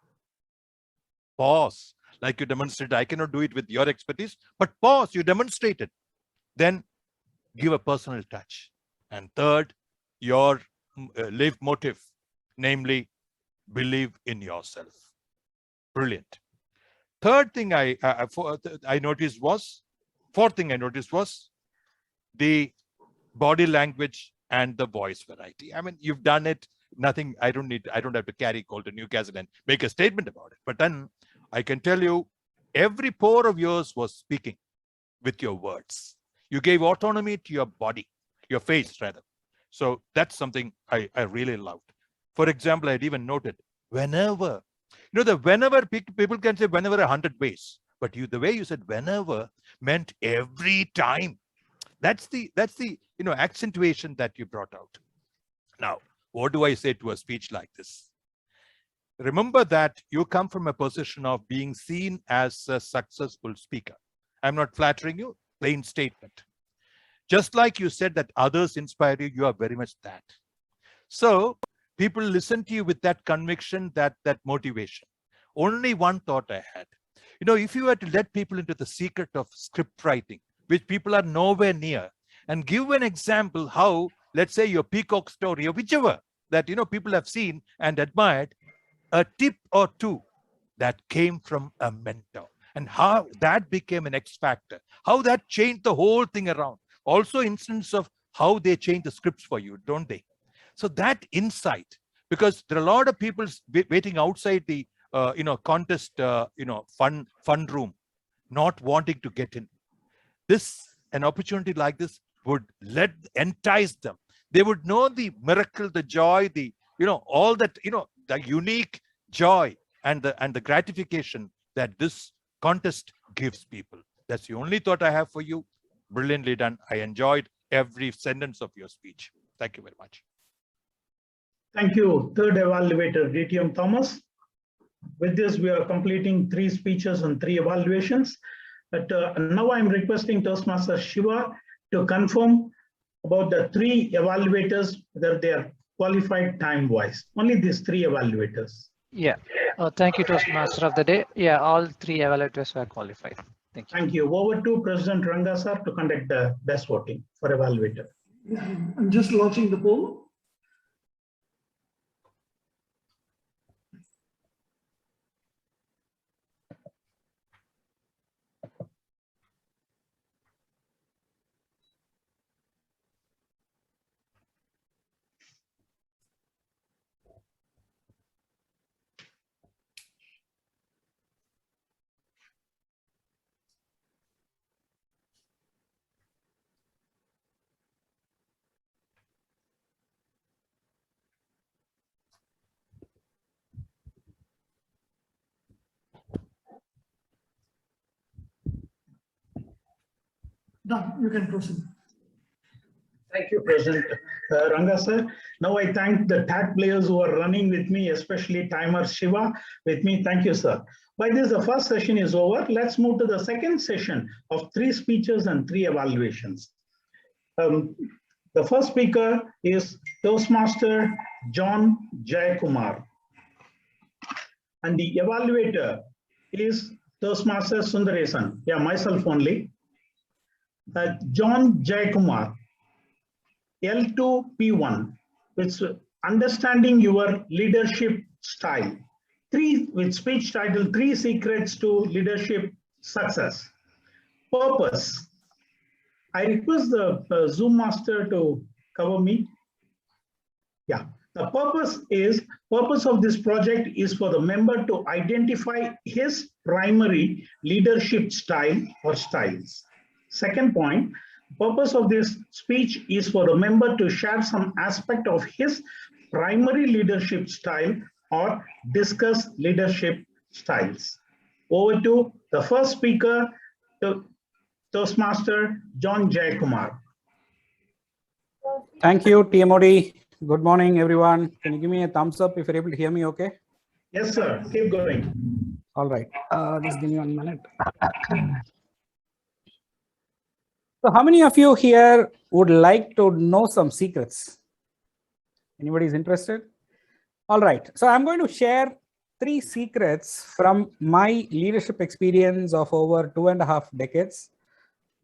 Pause. Like you demonstrated, I cannot do it with your expertise, but pause, you demonstrated. Then give a personal touch. And third, your live motive, namely, believe in yourself. Brilliant. Third thing I noticed was, fourth thing I noticed was the body language and the voice variety. I mean, you've done it. Nothing. I don't have to carry Call to Newcastle and make a statement about it. But then I can tell you, every pore of yours was speaking with your words. You gave autonomy to your body, your face rather. So that's something I really loved. For example, I'd even noted whenever, whenever people can say whenever 100 ways, but the way you said whenever meant every time. That's the accentuation that you brought out. Now, what do I say to a speech like this? Remember that you come from a position of being seen as a successful speaker. I'm not flattering you, plain statement. Just like you said that others inspire you, you are very much that. So people listen to you with that conviction, that motivation. Only one thought I had. If you were to let people into the secret of script writing, which people are nowhere near, and give an example how, let's say your peacock story or whichever that people have seen and admired, a tip or 2 that came from a mentor, and how that became an X factor, how that changed the whole thing around. Also instance of how they change the scripts for you, don't they? So that insight, because there are a lot of people waiting outside the contest fun room, not wanting to get in. An opportunity like this would entice them. They would know the miracle, the joy, the all that the unique joy and the gratification that this contest gives people. That's the only thought I have for you. Brilliantly done. I enjoyed every sentence of your speech. Thank you very much. Thank you. Third evaluator, DTM Thomas. With this, we are completing 3 speeches and 3 evaluations. But now I'm requesting Toastmaster Shiva to confirm about the 3 evaluators, whether they are qualified time-wise. Only these 3 evaluators. Yeah. Thank you, Toastmaster of the day. Yeah, all 3 evaluators were qualified. Thank you. Thank you. Over to President Ranga sir to conduct the best voting for evaluator. I'm just launching the poll. Done. You can proceed. Thank you, President Ranga sir. Now I thank the tag players who are running with me, especially timer Shiva with me. Thank you, sir. By this, the first session is over. Let's move to the second session of 3 speeches and 3 evaluations. The first speaker is Toastmaster John Jayakumar. And the evaluator is Toastmaster Sundaresan. Yeah, myself only. John Jayakumar, L2P1, which understanding your leadership style. 3 with speech title, 3 secrets to leadership success. Purpose. I request the Zoom master to cover me. Yeah, the purpose of this project is for the member to identify his primary leadership style or styles. Second point, purpose of this speech is for the member to share some aspect of his primary leadership style or discuss leadership styles. Over to the first speaker, Toastmaster John Jayakumar. Thank you, TMOD. Good morning, everyone. Can you give me a thumbs up if you're able to hear me okay? Yes, sir. Keep going. All right. Just give me 1 minute. So how many of you here would like to know some secrets? Anybody is interested? All right. So I'm going to share 3 secrets from my leadership experience of over 2.5 decades,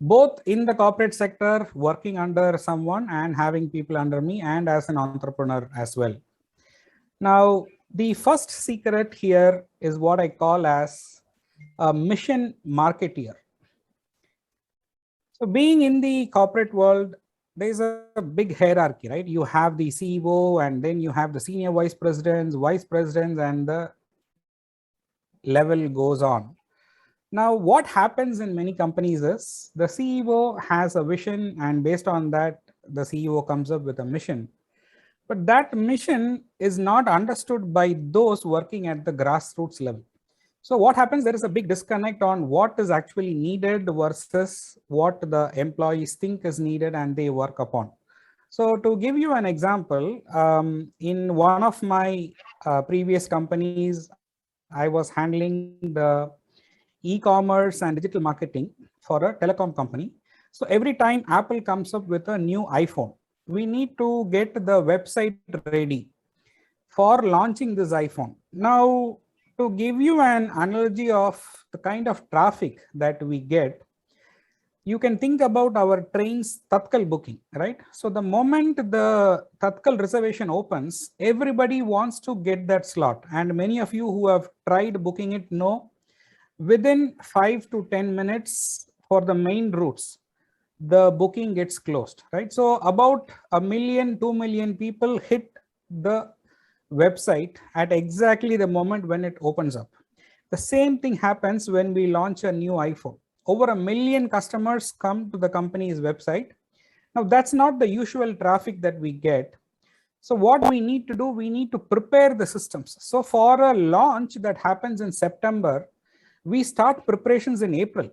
both in the corporate sector, working under someone and having people under me, and as an entrepreneur as well. Now, the first secret here is what I call as a mission marketeer. So being in the corporate world, there's a big hierarchy, right? You have the CEO, and then you have the senior vice presidents, and the level goes on. Now, what happens in many companies is the CEO has a vision, and based on that, the CEO comes up with a mission. But that mission is not understood by those working at the grassroots level. So what happens, there is a big disconnect on what is actually needed versus what the employees think is needed and they work upon. So to give you an example, in one of my previous companies, I was handling the e-commerce and digital marketing for a telecom company. So every time Apple comes up with a new iPhone, we need to get the website ready for launching this iPhone. Now, to give you an analogy of the kind of traffic that we get, you can think about our trains Tatkal booking, right? So the moment the Tatkal reservation opens, everybody wants to get that slot. And many of you who have tried booking it know, within 5 to 10 minutes for the main routes, the booking gets closed, right? So about 1 million, 2 million people hit the website at exactly the moment when it opens up. The same thing happens when we launch a new iPhone. Over 1 million customers come to the company's website. Now, that's not the usual traffic that we get. So what we need to do, we need to prepare the systems. So for a launch that happens in September, we start preparations in April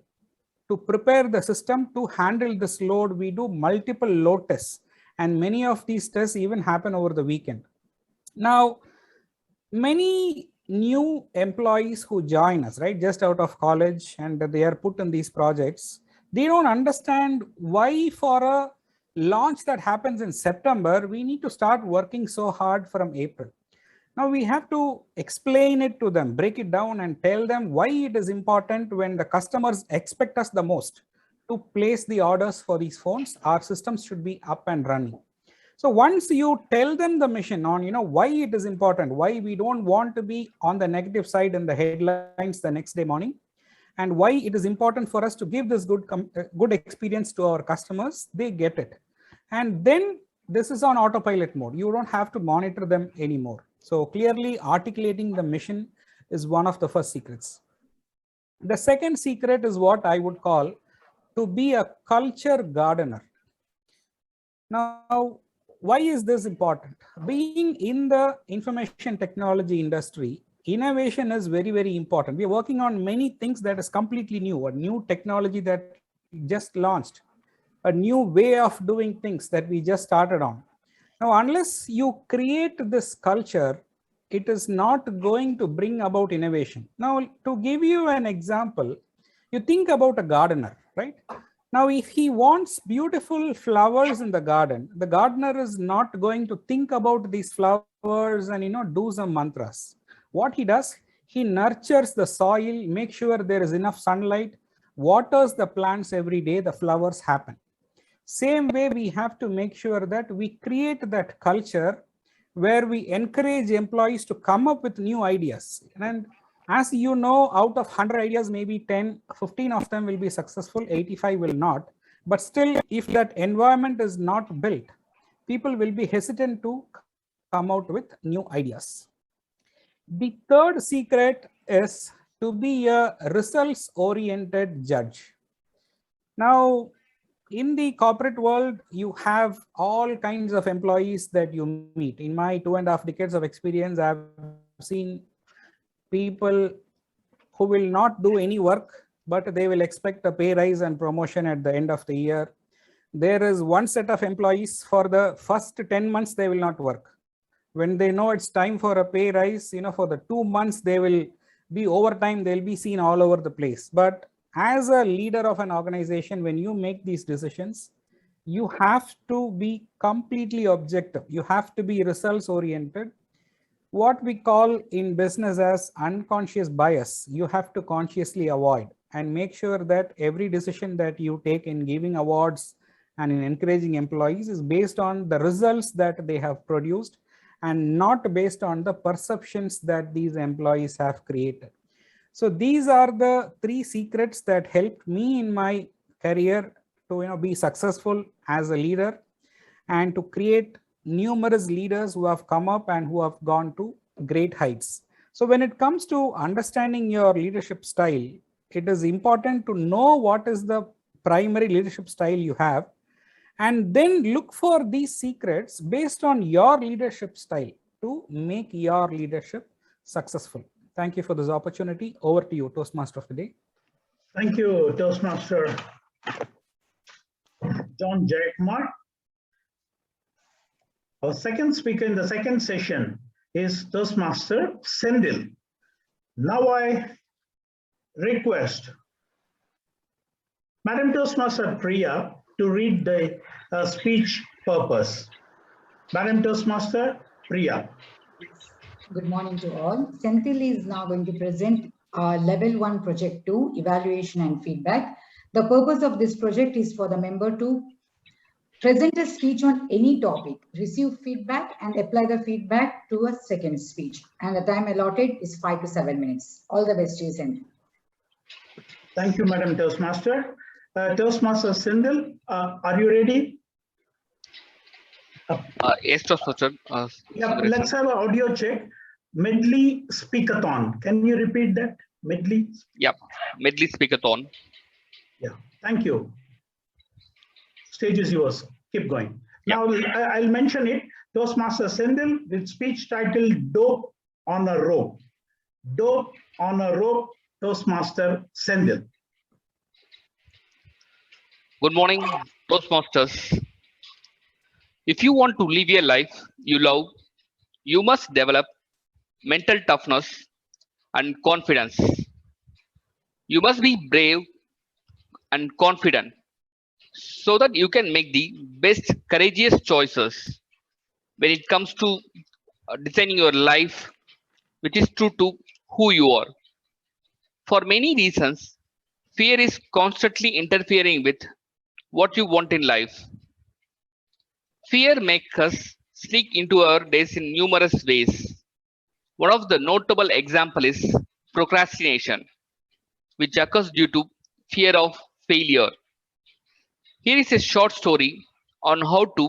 to prepare the system to handle this load. We do multiple load tests, and many of these tests even happen over the weekend. Now, many new employees who join us, right, just out of college, and they are put in these projects, they don't understand why for a launch that happens in September, we need to start working so hard from April. Now we have to explain it to them, break it down and tell them why it is important when the customers expect us the most to place the orders for these phones. Our systems should be up and running. So once you tell them the mission on, why it is important, why we don't want to be on the negative side in the headlines the next day morning, and why it is important for us to give this good experience to our customers, they get it. And then this is on autopilot mode. You don't have to monitor them anymore. So clearly articulating the mission is one of the first secrets. The second secret is what I would call to be a culture gardener. Now, why is this important? Being in the information technology industry, innovation is very, very important. We are working on many things that is completely new, a new technology that just launched, a new way of doing things that we just started on. Now, unless you create this culture, it is not going to bring about innovation. Now, to give you an example, you think about a gardener, right? Now, if he wants beautiful flowers in the gardener is not going to think about these flowers and, do some mantras. What he does, he nurtures the soil, make sure there is enough sunlight, waters the plants every day, the flowers happen. Same way, we have to make sure that we create that culture where we encourage employees to come up with new ideas. And as you know, out of 100 ideas, maybe 10, 15 of them will be successful, 85 will not. But still, if that environment is not built, people will be hesitant to come out with new ideas. The third secret is to be a results-oriented judge. Now, in the corporate world, you have all kinds of employees that you meet. In my 2.5 decades of experience, I've seen people who will not do any work, but they will expect a pay rise and promotion at the end of the year. There is one set of employees, for the first 10 months, they will not work. When they know it's time for a pay rise, for the 2 months, they will be overtime, they'll be seen all over the place. But as a leader of an organization, when you make these decisions, you have to be completely objective. You have to be results oriented. What we call in business as unconscious bias, you have to consciously avoid and make sure that every decision that you take in giving awards and in encouraging employees is based on the results that they have produced and not based on the perceptions that these employees have created. So these are the 3 secrets that helped me in my career to be successful as a leader and to create numerous leaders who have come up and who have gone to great heights. So when it comes to understanding your leadership style, it is important to know what is the primary leadership style you have, and then look for these secrets based on your leadership style to make your leadership successful. Thank you for this opportunity. Over to you, Toastmaster of the day. Thank you, Toastmaster John Jayakumar. Our second speaker in the second session is Toastmaster Sendil. Now I request Madam Toastmaster Priya to read the speech purpose. Madam Toastmaster Priya. Good morning to all. Senthil is now going to present Level 1 Project 2, Evaluation and Feedback. The purpose of this project is for the member to present a speech on any topic, receive feedback and apply the feedback to a second speech. And the time allotted is 5 to 7 minutes. All the best to you, Senthil. Thank you, Madam Toastmaster. Toastmaster Sendil, are you ready? Yes, Toastmaster. Yeah, let's have an audio check. Medley Speakathon. Can you repeat that? Medley? Yeah, Medley Speakathon. Yeah, thank you. Stage is yours. Keep going. Now I'll mention it. Toastmaster Sendil with speech titled Dope on a Rope. Dope on a Rope, Toastmaster Sendil. Good morning, Toastmasters. If you want to live a life you love, you must develop mental toughness and confidence. You must be brave and confident so that you can make the best courageous choices when it comes to designing your life which is true to who you are. For many reasons, fear is constantly interfering with what you want in life. Fear makes us sneak into our days in numerous ways. One of the notable examples is procrastination, which occurs due to fear of failure. Here is a short story on how to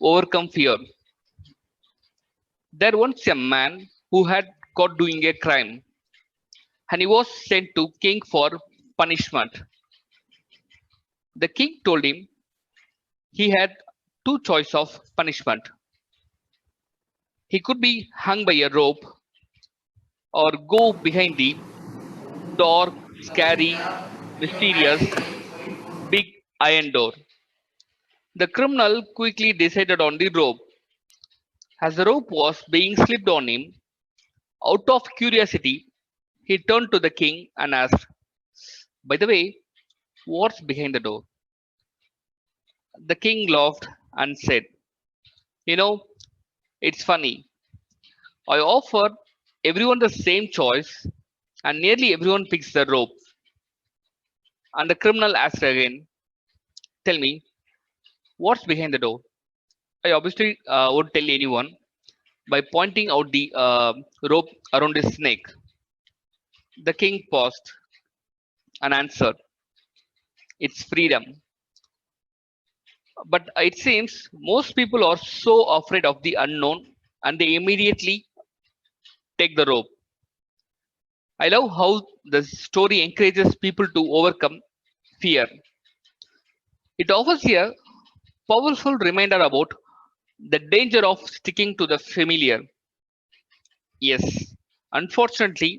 overcome fear. There once a man who had caught doing a crime, and he was sent to king for punishment. The king told him he had 2 choices of punishment. He could be hung by a rope or go behind the dark, scary, mysterious, big iron door. The criminal quickly decided on the rope. As the rope was being slipped on him, out of curiosity, he turned to the king and asked, "By the way, what's behind the door?" The king laughed and said, "You know, it's funny. I offered everyone the same choice and nearly everyone picks the rope." And the criminal asked again, "Tell me, What's behind the door? I obviously won't tell anyone by pointing out the rope around his snake. The king paused and answered, "It's freedom." But it seems most people are so afraid of the unknown and they immediately take the rope. I love how the story encourages people to overcome fear. It offers a powerful reminder about the danger of sticking to the familiar. Yes, unfortunately,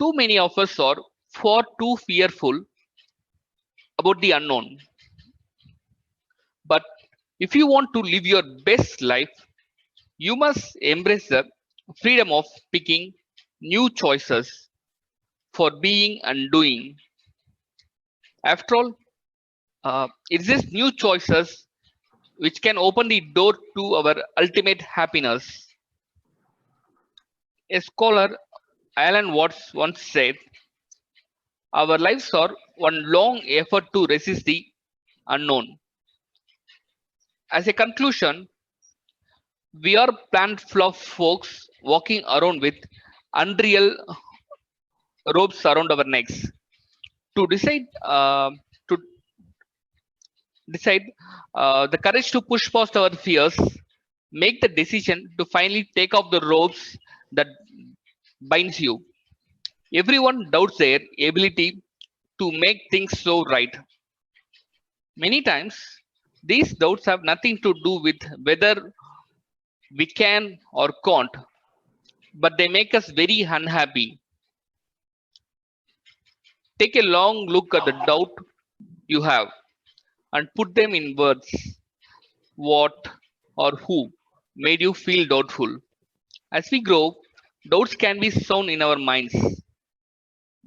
too many of us are far too fearful about the unknown. But if you want to live your best life, you must embrace the freedom of picking new choices for being and doing. After all, it's these new choices which can open the door to our ultimate happiness. A scholar, Alan Watts, once said, "Our lives are one long effort to resist the unknown." As a conclusion, we are plant fluff folks walking around with unreal ropes around our necks to to decide the courage to push past our fears, make the decision to finally take off the ropes that binds you. Everyone doubts their ability to make things so right. Many times, these doubts have nothing to do with whether we can or can't, but they make us very unhappy. Take a long look at the doubt you have and put them in words. What or who made you feel doubtful? As we grow, doubts can be sown in our minds.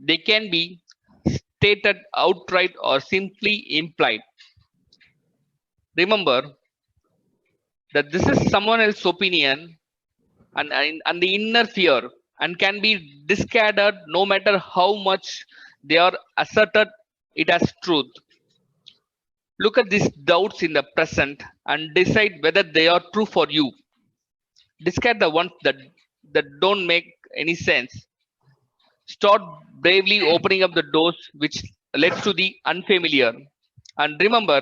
They can be stated outright or simply implied. Remember that this is someone else's opinion and the inner fear and can be discarded no matter how much they are asserted it as truth. Look at these doubts in the present and decide whether they are true for you. Discard the ones that don't make any sense. Start bravely opening up the doors which leads to the unfamiliar. And remember,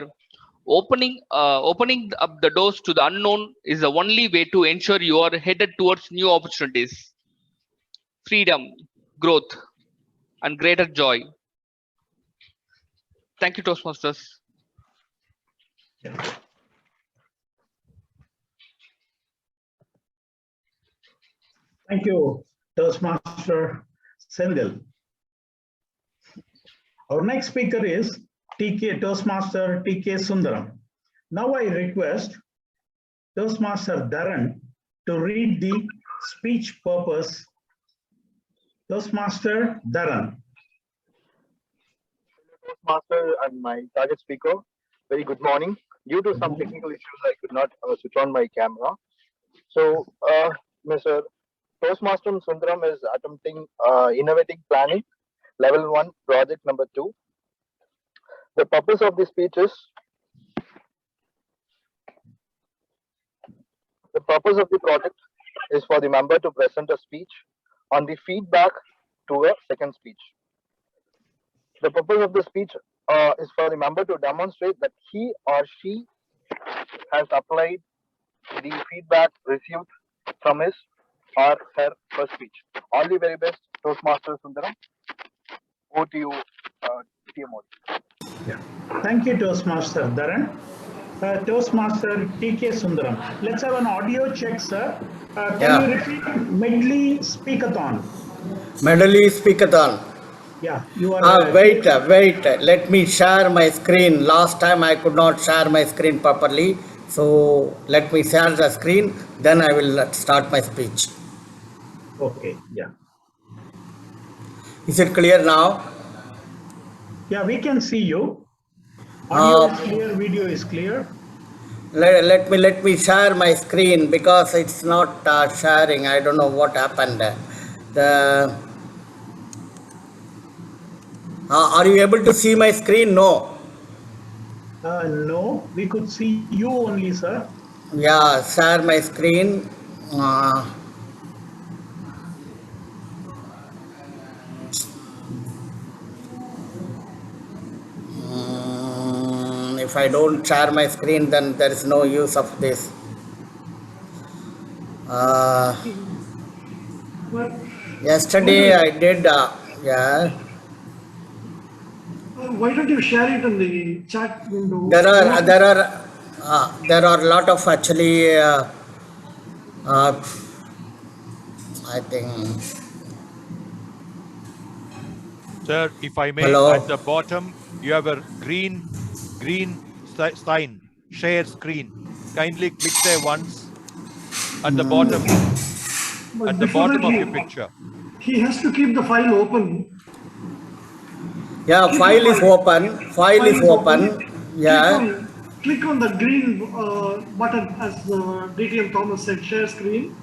opening up the doors to the unknown is the only way to ensure you are headed towards new opportunities, freedom, growth, and greater joy. Thank you, Toastmasters. Thank you, Toastmaster Senthil. Our next speaker is Toastmaster TK Sundaram. Now I request Toastmaster Dharan to read the speech purpose. Toastmaster Dharan. Toastmaster and my target speaker, very good morning. Due to some technical issues, I could not switch on my camera. So, Mr. Toastmaster Sundaram is attempting innovating planning, level 1, project number 2. The purpose of the speech is, the purpose of the project is for the member to present a speech on the feedback to a second speech. The purpose of the speech is for the member to demonstrate that he or she has applied the feedback received from his or her first speech. All the very best, Toastmaster Sundaram. Over to you, TM. Yeah. Thank you, Toastmaster Dharan. Toastmaster TK Sundaram. Let's have an audio check, sir. Can you repeat Medley Speakathon? Medley Speakathon. Yeah, you are. Wait. Let me share my screen. Last time I could not share my screen properly. So let me share the screen. Then I will start my speech. Okay, yeah. Is it clear now? Yeah, we can see you. Audio is clear, video is clear. Let me share my screen because it's not sharing. I don't know what happened. Are you able to see my screen? No. No, we could see you only, sir. Yeah, share my screen. If I don't share my screen, then there is no use of this. But Yesterday I did, yeah. Why don't you share it in the chat window? There are a lot of actually, I think. Sir, if I may, Hello? at the bottom, you have a green sign, share screen. Kindly click there once at the bottom, But at the before bottom that, of your picture. he has to keep the file open. Yeah, Keep file the is open. File is open. Yeah. Click on the green button as DTM Thomas said, share screen.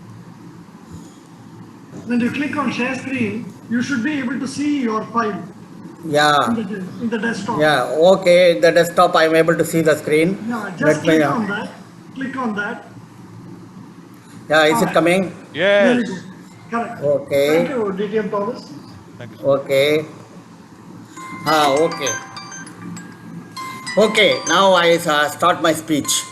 When you click on share screen, you should be able to see your file. Yeah. In the desktop. Yeah, okay, the desktop, I'm able to see the screen. Yeah, just click on that. Click on that. Yeah, is it coming? Yes. Correct. Okay. Thank you, DTM Thomas. Thank you, sir. Okay. Okay. Okay, now I start my speech.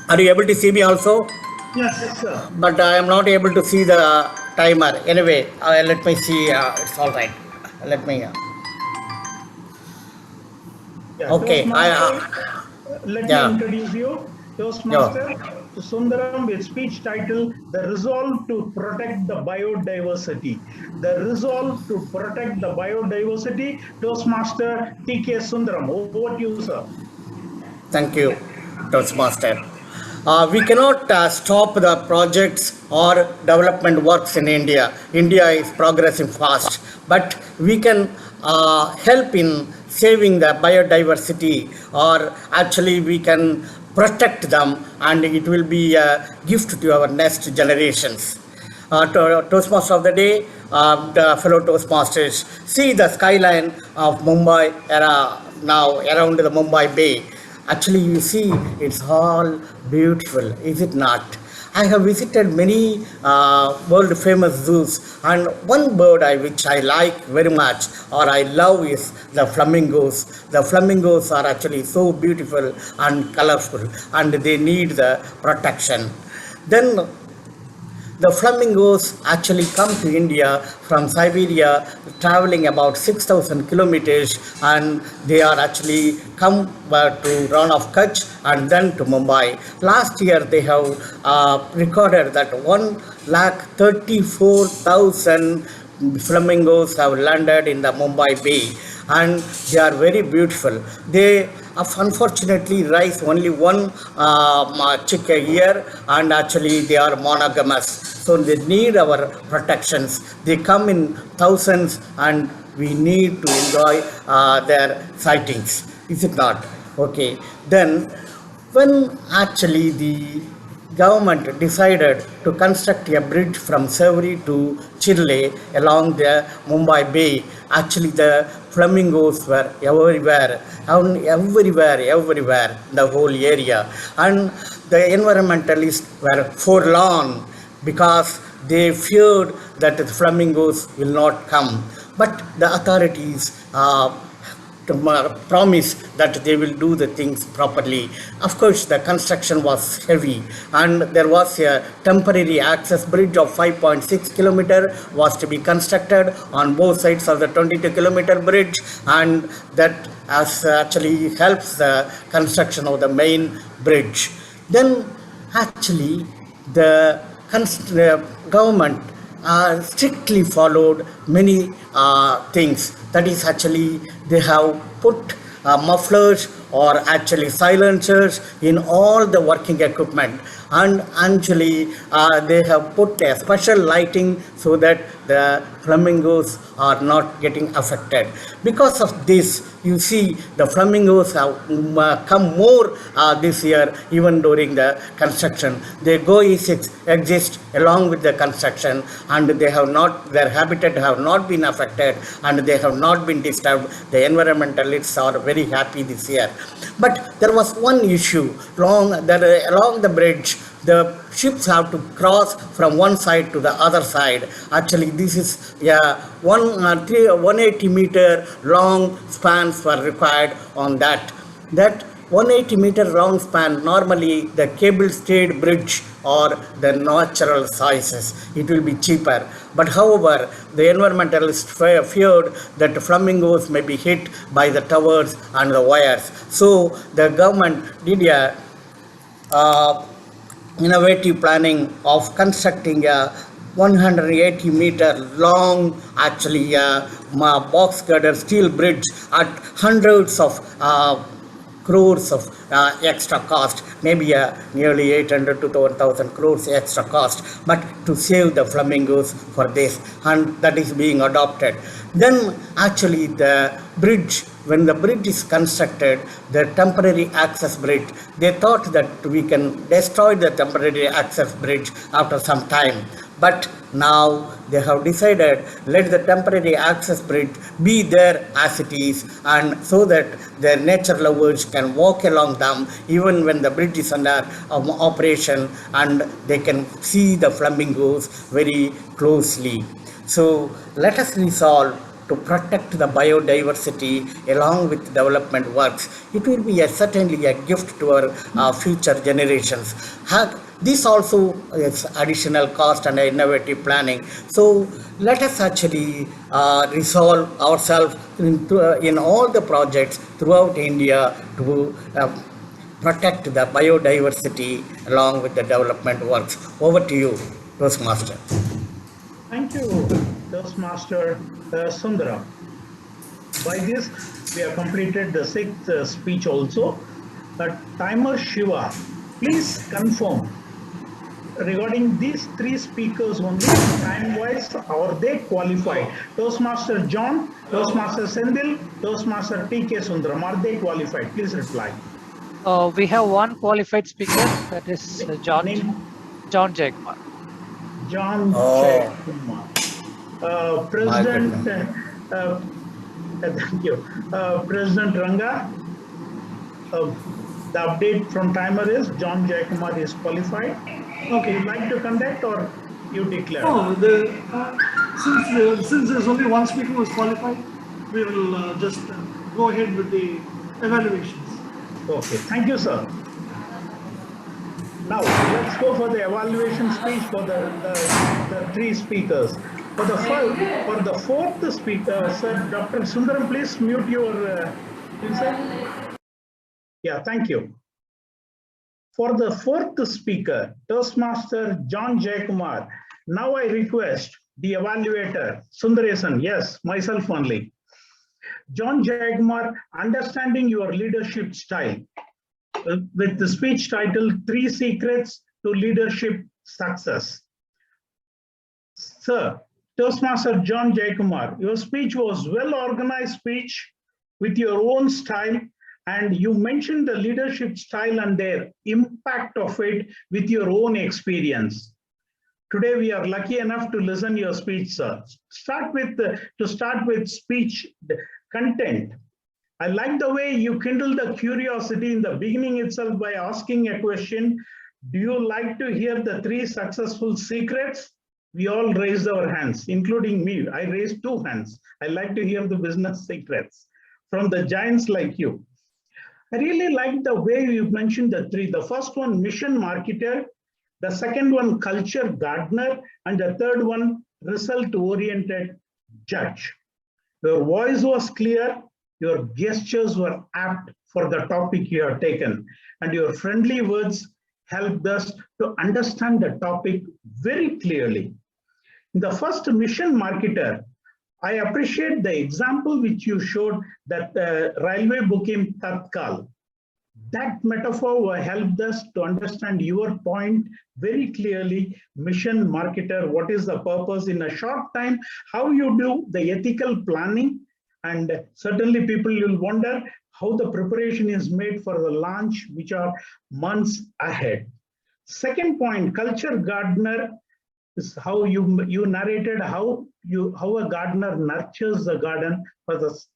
Are you able to see me also? Yes, sir. But I am not able to see the timer. Anyway, let me see. It's all right. Let me. Okay. Let me introduce you. Toastmaster Sundaram with speech title, The Resolve to Protect the Biodiversity. The Resolve to Protect the Biodiversity, Toastmaster T.K. Sundaram. Over to you, sir. Thank you, Toastmaster. We cannot stop the projects or development works in India. India is progressing fast, but we can help in saving the biodiversity, or actually we can protect them, and it will be a gift to our next generations. Toastmaster of the day, the fellow Toastmasters, see the skyline of Mumbai now around the Mumbai Bay. Actually, you see, it's all beautiful, is it not? I have visited many world famous zoos, and one bird which I like very much, or I love, is the flamingos. The flamingos are actually so beautiful and colorful, and they need the protection. Then the flamingos actually come to India from Siberia, traveling about 6,000 kilometers, and they are actually come to Ran of Kutch and then to Mumbai. Last year they have recorded that 134,000 flamingos have landed in the Mumbai Bay, and they are very beautiful. They unfortunately raise only one chick a year, and actually they are monogamous. So they need our protections. They come in thousands, and we need to enjoy their sightings. Is it not? Okay. Then when actually the government decided to construct a bridge from Severi to Chile along the Mumbai Bay, actually the flamingos were everywhere, the whole area. And the environmentalists were forlorn because they feared that the flamingos will not come. But the authorities promise that they will do the things properly. Of course, the construction was heavy, and there was a temporary access bridge of 5.6 kilometer was to be constructed on both sides of the 22-kilometer bridge, and that actually helps the construction of the main bridge. Then actually the government strictly followed many things. That is, actually they have put mufflers or actually silencers in all the working equipment, and actually they have put a special lighting so that the flamingos are not getting affected. Because of this, you see the flamingos have come more this year, even during the construction. They exist along with the construction, and they have not, their habitat have not been affected, and they have not been disturbed. The environmentalists are very happy this year. But there was one issue along the bridge. The ships have to cross from one side to the other side. Actually, this is 180-meter long spans were required on that. That 180-meter long span, normally the cable stayed bridge or the natural sizes, it will be cheaper. But however, the environmentalists feared that flamingos may be hit by the towers and the wires. So the government did a innovative planning of constructing a 180-meter long, actually box girder steel bridge at hundreds of crores of extra cost, maybe nearly 800 to 1,000 crores extra cost, but to save the flamingos for this, and that is being adopted. Then actually the bridge, when the bridge is constructed, the temporary access bridge, they thought that we can destroy the temporary access bridge after some time. But now they have decided, let the temporary access bridge be there as it is, and so that their nature lovers can walk along them even when the bridge is under operation, and they can see the flamingos very closely. So let us resolve to protect the biodiversity along with development works. It will be certainly a gift to our future generations. This also is additional cost and innovative planning. So let us actually resolve ourselves in all the projects throughout India to protect the biodiversity along with the development works. Over to you, Toastmaster. Thank you, Toastmaster Sundara. By this, we have completed the sixth speech also. Timer Shiva, please confirm regarding these three speakers only, time-wise, are they qualified? Toastmaster John, Toastmaster Sendil, Toastmaster T.K. Sundaram, are they qualified? Please reply. We have one qualified speaker, that is John Jayakumar. John Jayakumar. President, thank you. President Ranga, the update from timer is John Jayakumar is qualified. Okay, you'd like to conduct or you declare? No, since there's only one speaker who is qualified, we will just go ahead with the evaluations. Okay, thank you, sir. Now, let's go for the evaluation speech for the three speakers. For the fourth speaker, sir, Dr. Sundaram, please mute your insert. Yeah, thank you. For the fourth speaker, Toastmaster John Jayakumar, now I request the evaluator, Sundaresan, yes, myself only. John Jayakumar, understanding your leadership style, with the speech title, 3 Secrets to Leadership Success. Sir, Toastmaster John Jayakumar, your speech was well-organized speech with your own style, and you mentioned the leadership style and their impact of it with your own experience. Today we are lucky enough to listen your speech, sir. To start with speech content. I like the way you kindle the curiosity in the beginning itself by asking a question. Do you like to hear the 3 successful secrets? We all raised our hands, including me. I raised 2 hands. I like to hear the business secrets from the giants like you. I really like the way you mentioned the 3. The first one, mission marketer. The second one, culture gardener. And the third one, result-oriented judge. Your voice was clear. Your gestures were apt for the topic you have taken. And your friendly words helped us to understand the topic very clearly. In the first, mission marketer, I appreciate the example which you showed, that railway booking Tatkal. That metaphor helped us to understand your point very clearly. Mission marketer, what is the purpose in a short time, how you do the ethical planning, and certainly people will wonder how the preparation is made for the launch, which are months ahead. Second point, culture gardener, is how you narrated how a gardener nurtures the garden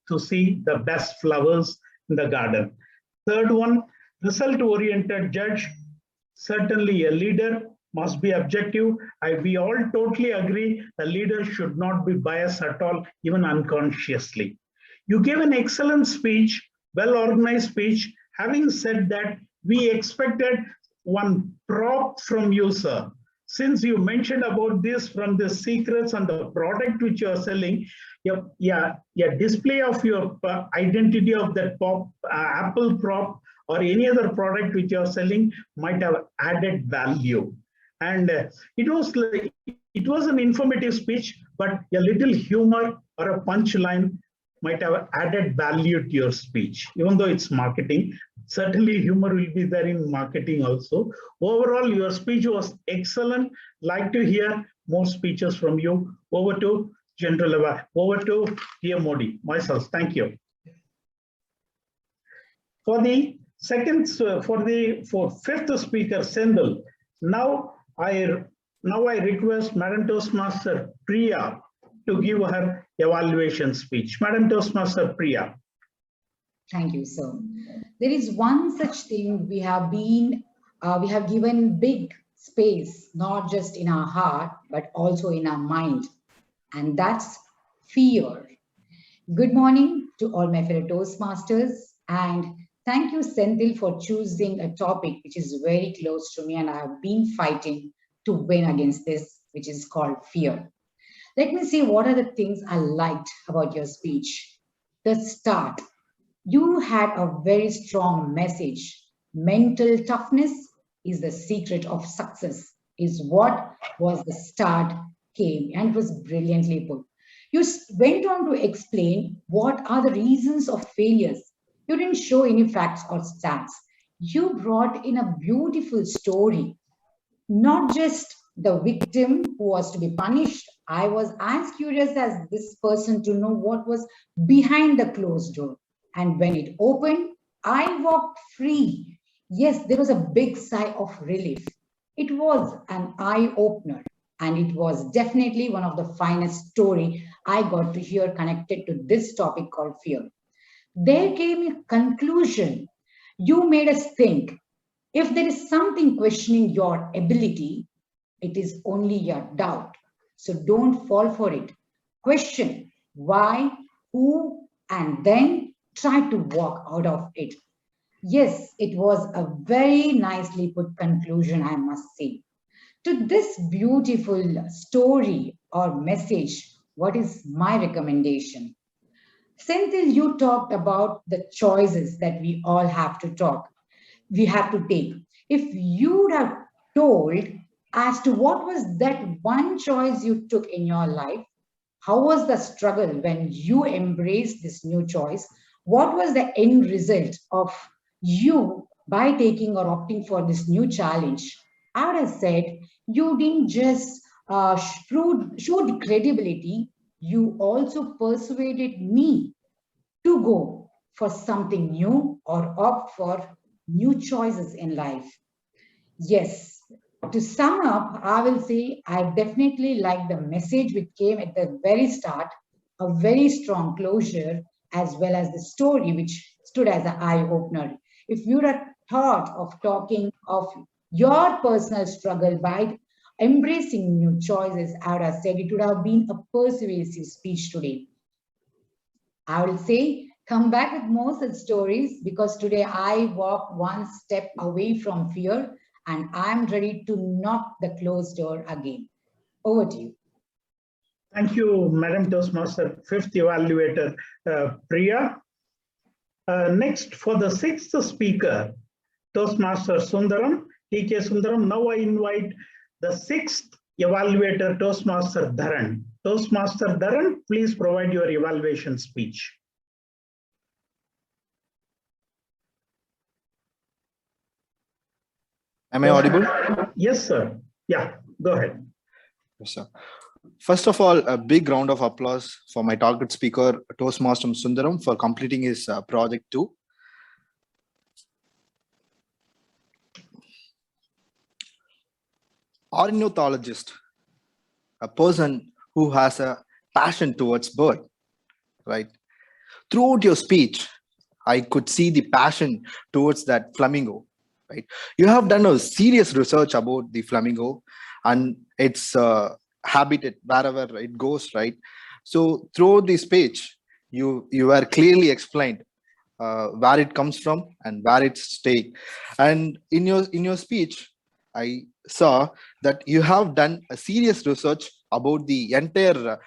to see the best flowers in the garden. Third one, result-oriented judge. Certainly a leader must be objective. We all totally agree a leader should not be biased at all, even unconsciously. You gave an excellent speech, well-organized speech. Having said that, we expected one prop from you, sir. Since you mentioned about this from the secrets and the product which you are selling, display of your identity of that Apple prop or any other product which you are selling might have added value. And it was an informative speech, but a little humor or a punchline might have added value to your speech, even though it's marketing. Certainly humor will be there in marketing also. Overall, your speech was excellent. Like to hear more speeches from you. Over to over to PM Modi, myself. Thank you. For the fifth speaker, Sendil. Now I request Madam Toastmaster Priya to give her evaluation speech. Madam Toastmaster Priya. Thank you, sir. There is one such thing we have given big space, not just in our heart, but also in our mind, and that's fear. Good morning to all my fellow Toastmasters, and thank you, Sendil, for choosing a topic which is very close to me, and I have been fighting to win against this, which is called fear. Let me see what are the things I liked about your speech. The start. You had a very strong message. Mental toughness is the secret of success, is what was the start came, and it was brilliantly put. You went on to explain what are the reasons of failures. You didn't show any facts or stats. You brought in a beautiful story, not just the victim who was to be punished. I was as curious as this person to know what was behind the closed door. And when it opened, I walked free. Yes, there was a big sigh of relief. It was an eye-opener, and it was definitely one of the finest stories I got to hear connected to this topic called fear. There came a conclusion. You made us think. If there is something questioning your ability, it is only your doubt. So don't fall for it. Question why, who, and then try to walk out of it. Yes, it was a very nicely put conclusion, I must say. To this beautiful story or message, what is my recommendation? Senthil, you talked about the choices that we all have to take. If you would have told as to what was that one choice you took in your life, how was the struggle when you embraced this new choice? What was the end result of you by taking or opting for this new challenge? I would have said you didn't just showed credibility, you also persuaded me to go for something new or opt for new choices in life. Yes, to sum up, I will say I definitely like the message which came at the very start, a very strong closure, as well as the story which stood as an eye-opener. If you had thought of talking of your personal struggle by embracing new choices, I would have said it would have been a persuasive speech today. I will say, come back with more such stories, because today I walk one step away from fear and I'm ready to knock the closed door again. Over to you. Thank you, Madam Toastmaster, fifth evaluator, Priya. Next, for the sixth speaker, Toastmaster Sundaram, Pdca Sundaram. Now I invite the sixth evaluator, Toastmaster Dharan. Toastmaster Dharan, please provide your evaluation speech. Am I audible? Yes, sir. Yeah, go ahead. Yes, sir. First of all, a big round of applause for my target speaker, Toastmaster Sundaram, for completing his project 2. Ornithologist, a person who has a passion towards bird, right? Throughout your speech, I could see the passion towards that flamingo, right? You have done a serious research about the flamingo and its habitat wherever it goes, right? So through this page, you are clearly explained where it comes from and where it's staying. And in your speech, I saw that you have done a serious research about the entire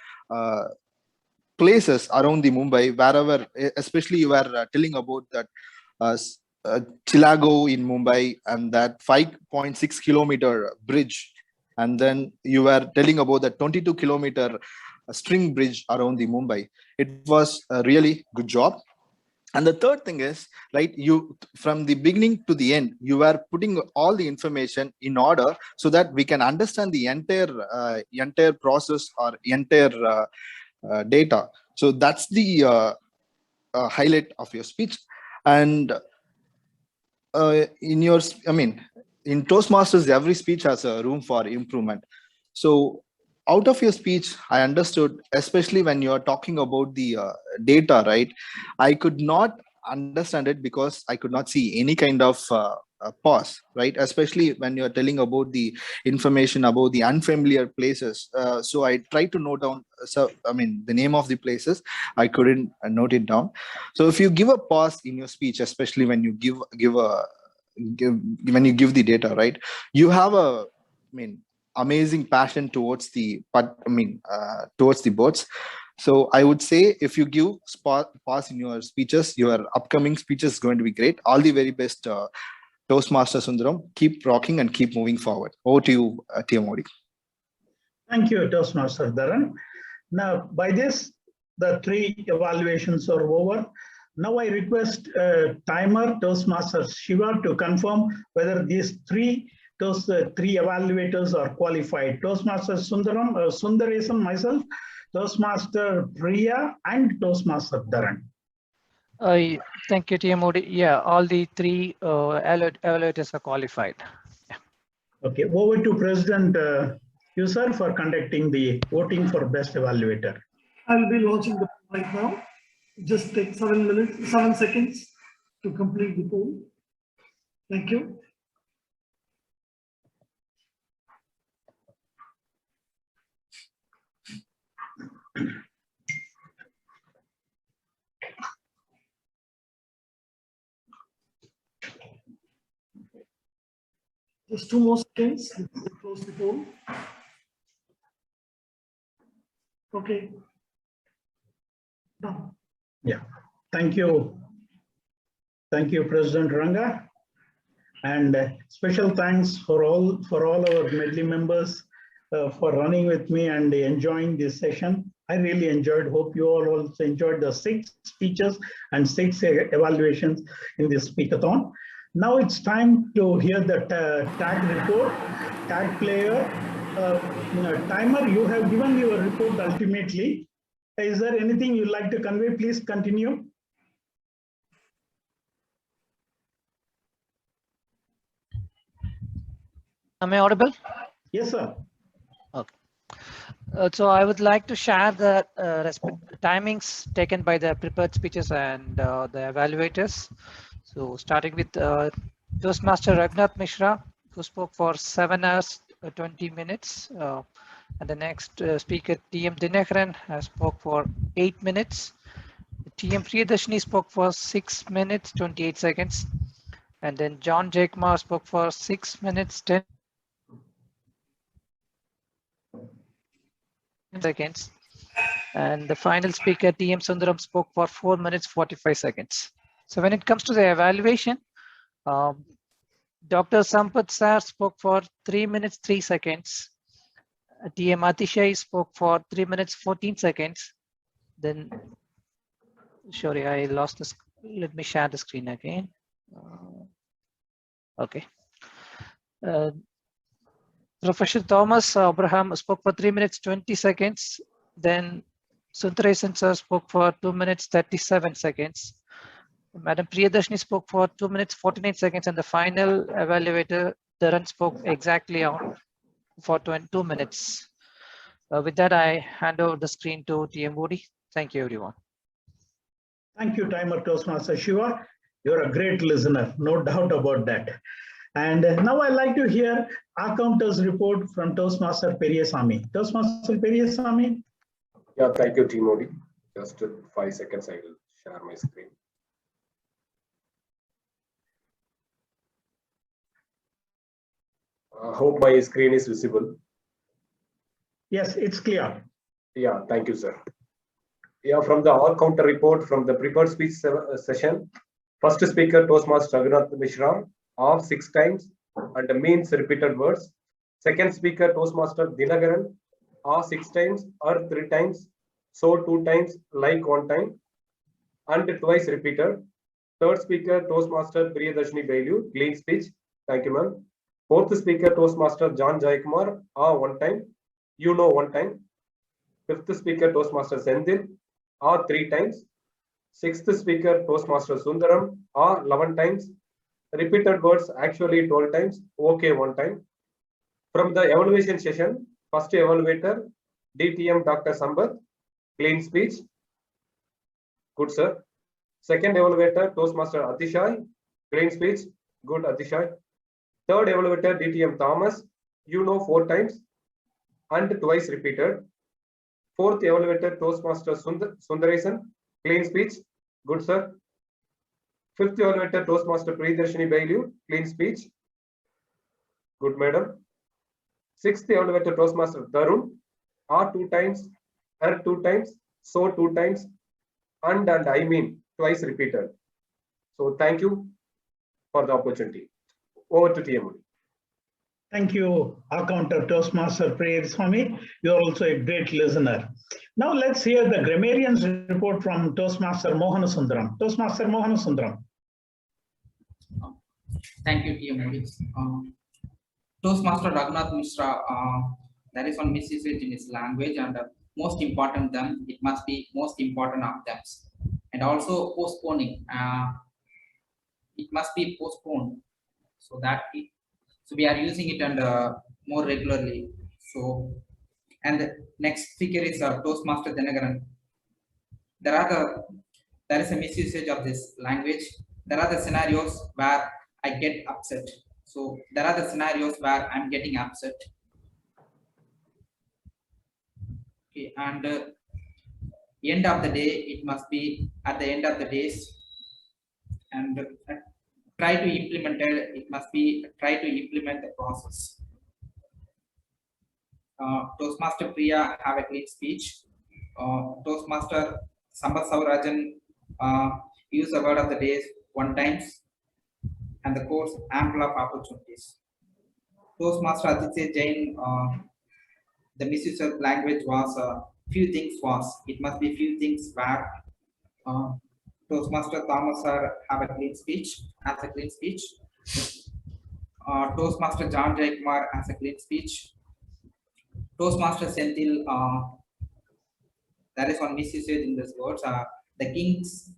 places around the Mumbai, wherever, especially you were telling about that Chilago in Mumbai and that 5.6 kilometer bridge. And then you were telling about the 22 kilometer string bridge around the Mumbai. It was a really good job. And the third thing is, right, you from the beginning to the end, you are putting all the information in order so that we can understand the entire process or entire data. So that's the highlight of your speech. And in your, I mean, in Toastmasters, every speech has a room for improvement. So out of your speech, I understood, especially when you're talking about the data, right? I could not understand it because I could not see any kind of pause, right? Especially when you're telling about the information about the unfamiliar places. So I tried to note down, so I mean, the name of the places, I couldn't note it down. So if you give a pause in your speech, especially when you when you give the data, right? You have a, I mean, amazing passion towards the, towards the birds. So I would say if you give pause in your speeches, your upcoming speeches is going to be great. All the very best, Toastmaster Sundaram. Keep rocking and keep moving forward. Over to you, TM Modi. Thank you, Toastmaster Dharan. Now, by this, the 3 evaluations are over. Now I request timer Toastmaster Shiva to confirm whether these 3 evaluators are qualified. Toastmaster Sundaram, Sundaresan, myself, Toastmaster Priya, and Toastmaster Dharan. Thank you, TM Modi. Yeah, all the 3 evaluators are qualified. Yeah. Okay, over to President User for conducting the voting for best evaluator. I'll be launching the poll right now. Just take 7 seconds to complete the poll. Thank you. Just 2 more seconds to close the poll. Okay. Done. Yeah, thank you. Thank you, President Ranga. And special thanks for all our Medley members for running with me and enjoying this session. I really enjoyed. Hope you all also enjoyed the 6 speeches and 6 evaluations in this speakathon. Now it's time to hear the tag report, tag player. Timer, you have given your report ultimately. Is there anything you'd like to convey? Please continue. Am I audible? Yes, sir. Okay. So I would like to share the timings taken by the prepared speeches and the evaluators. So starting with Toastmaster Raghunath Mishra, who spoke for 7 hours 20 minutes. And the next speaker, TM Dinakaran, spoke for 8 minutes. TM Priyadarshini spoke for 6 minutes 28 seconds. And then John Jakeman spoke for 6 minutes 10 seconds. And the final speaker, TM Sundaram, spoke for 4 minutes 45 seconds. So when it comes to the evaluation, Dr. Sampath Sir spoke for 3 minutes 3 seconds. TM Atishay spoke for 3 minutes 14 seconds. Then, sorry, I lost this. Let me share the screen again. Okay. Professor Thomas Abraham spoke for 3 minutes 20 seconds. Then Sundaresan Sir spoke for 2 minutes 37 seconds. Madam Priyadarshini spoke for 2 minutes 49 seconds, and the final evaluator Dharan spoke exactly on for 22 minutes. With that, I hand over the screen to TM Modi. Thank you, everyone. Thank you, Timer Toastmaster Shiva. You're a great listener, no doubt about that. And now I'd like to hear Accounters report from Toastmaster Periyasamy. Toastmaster Periyasamy. Yeah, thank you, Team Modi. Just 5 seconds, I will share my screen. I hope my screen is visible. Yes, it's clear. Yeah, thank you, sir. Yeah, from the all counter report from the prepared speech session, first speaker Toastmaster Raghunath Mishra of 6 times and means repeated words. Second speaker Toastmaster Dinagaran of 6 times or 3 times, so 2 times, like 1 time, and twice repeated. Third speaker Toastmaster Priyadarshini Bailu, clean speech. Thank you, ma'am. Fourth speaker Toastmaster John Jayakumar, 1 time, 1 time. Fifth speaker Toastmaster Sendil, 3 times. Sixth speaker Toastmaster Sundaram, 11 times. Repeated words actually 12 times, okay 1 time. From the evaluation session, first evaluator DTM Dr. Sambath, clean speech. Good, sir. Second evaluator Toastmaster Atishai, clean speech. Good, Atishai. Third evaluator DTM Thomas, 4 times and twice repeated. Fourth evaluator Toastmaster Sundaresan, clean speech. Good, sir. Fifth evaluator Toastmaster Priyadarshini Bailu, clean speech. Good, madam. Sixth evaluator Toastmaster Tarun, 2 times, 2 times, so 2 times, and I mean twice repeated. So thank you for the opportunity. Over to TM. Thank you, Accountant Toastmaster Periyasamy. You're also a great listener. Now let's hear the grammarian's report from Toastmaster Mohanasundaram. Toastmaster Mohanasundaram. Thank you, TM. Toastmaster Raghunath Mishra, there is one misusage in his language, and most important them, it must be most important of them. And also postponing, it must be postponed, so that so we are using it and more regularly. So, and the next speaker is Toastmaster Dinagaran. There is a misusage of this language. There are the scenarios where I get upset. So there are the scenarios where I'm getting upset. Okay, and end of the day, it must be at the end of the days, and try to implement it. It must be try to implement the process. Toastmaster Priya have a clean speech. Toastmaster Sambat Saurajan use the word of the day 1 times, and the course ample of opportunities. Toastmaster Aditya Jain, the misuse of language was few things was. It must be few things where. Toastmaster Thomas have a clean speech, has a clean speech. Toastmaster John Jayakumar has a clean speech. Toastmaster Senthil, there is one misusage in this words. The king's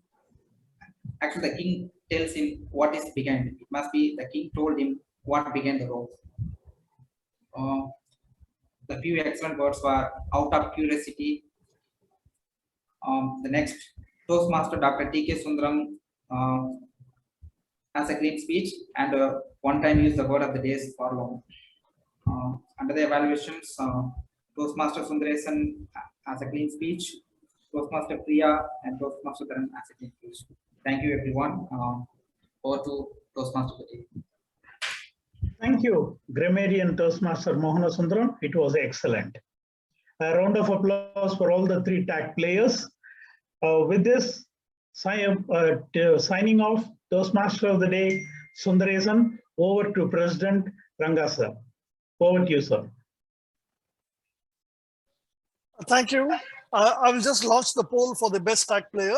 actually the king tells him what is began. It must be the king told him what began the role. The few excellent words were out of curiosity. The next Toastmaster Dr. T.K. Sundaram has a clean speech, and 1 time use the word of the day is for long. Under the evaluations, Toastmaster Sundaresan has a clean speech, Toastmaster Priya and Toastmaster Dharan has a clean speech. Thank you, everyone. Over to Toastmaster Pati. Thank you, grammarian Toastmaster Mohanasundaram. It was excellent. A round of applause for all the 3 tag players. With this, signing off, Toastmaster of the Day, Sundaresan, over to President Ranga sir. Over to you, sir. Thank you. I will just launch the poll for the best tag player.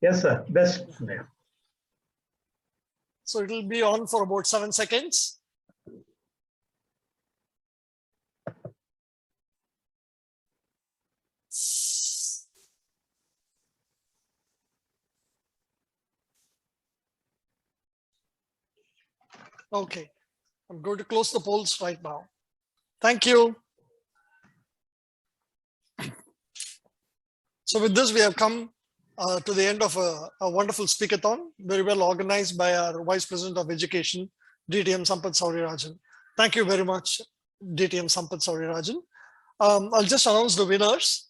Yes, sir. Best player. So it will be on for about 7 seconds. Okay, I'm going to close the polls right now. Thank you. So with this, we have come to the end of a wonderful speakathon, very well organized by our Vice President of Education, DTM Sampath Saurirajan. Thank you very much, DTM Sampath Saurirajan. I'll just announce the winners.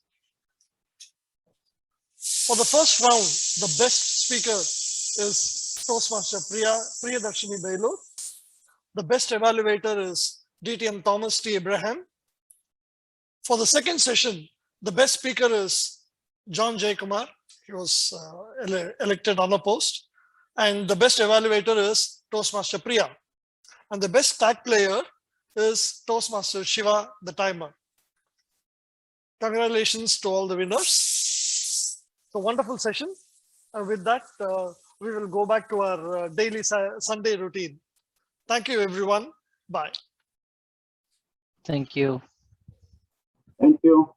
For the first round, the best speaker is Toastmaster Priyadarshini Bailur. The best evaluator is DTM Thomas T. Abraham. For the second session, the best speaker is John J. Kumar. He was elected unopposed. And the best evaluator is Toastmaster Priya. And the best tag player is Toastmaster Shiva, the timer. Congratulations to all the winners. It's a wonderful session. And with that, we will go back to our daily Sunday routine. Thank you, everyone. Bye. Thank you. Thank you.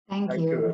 Thank you.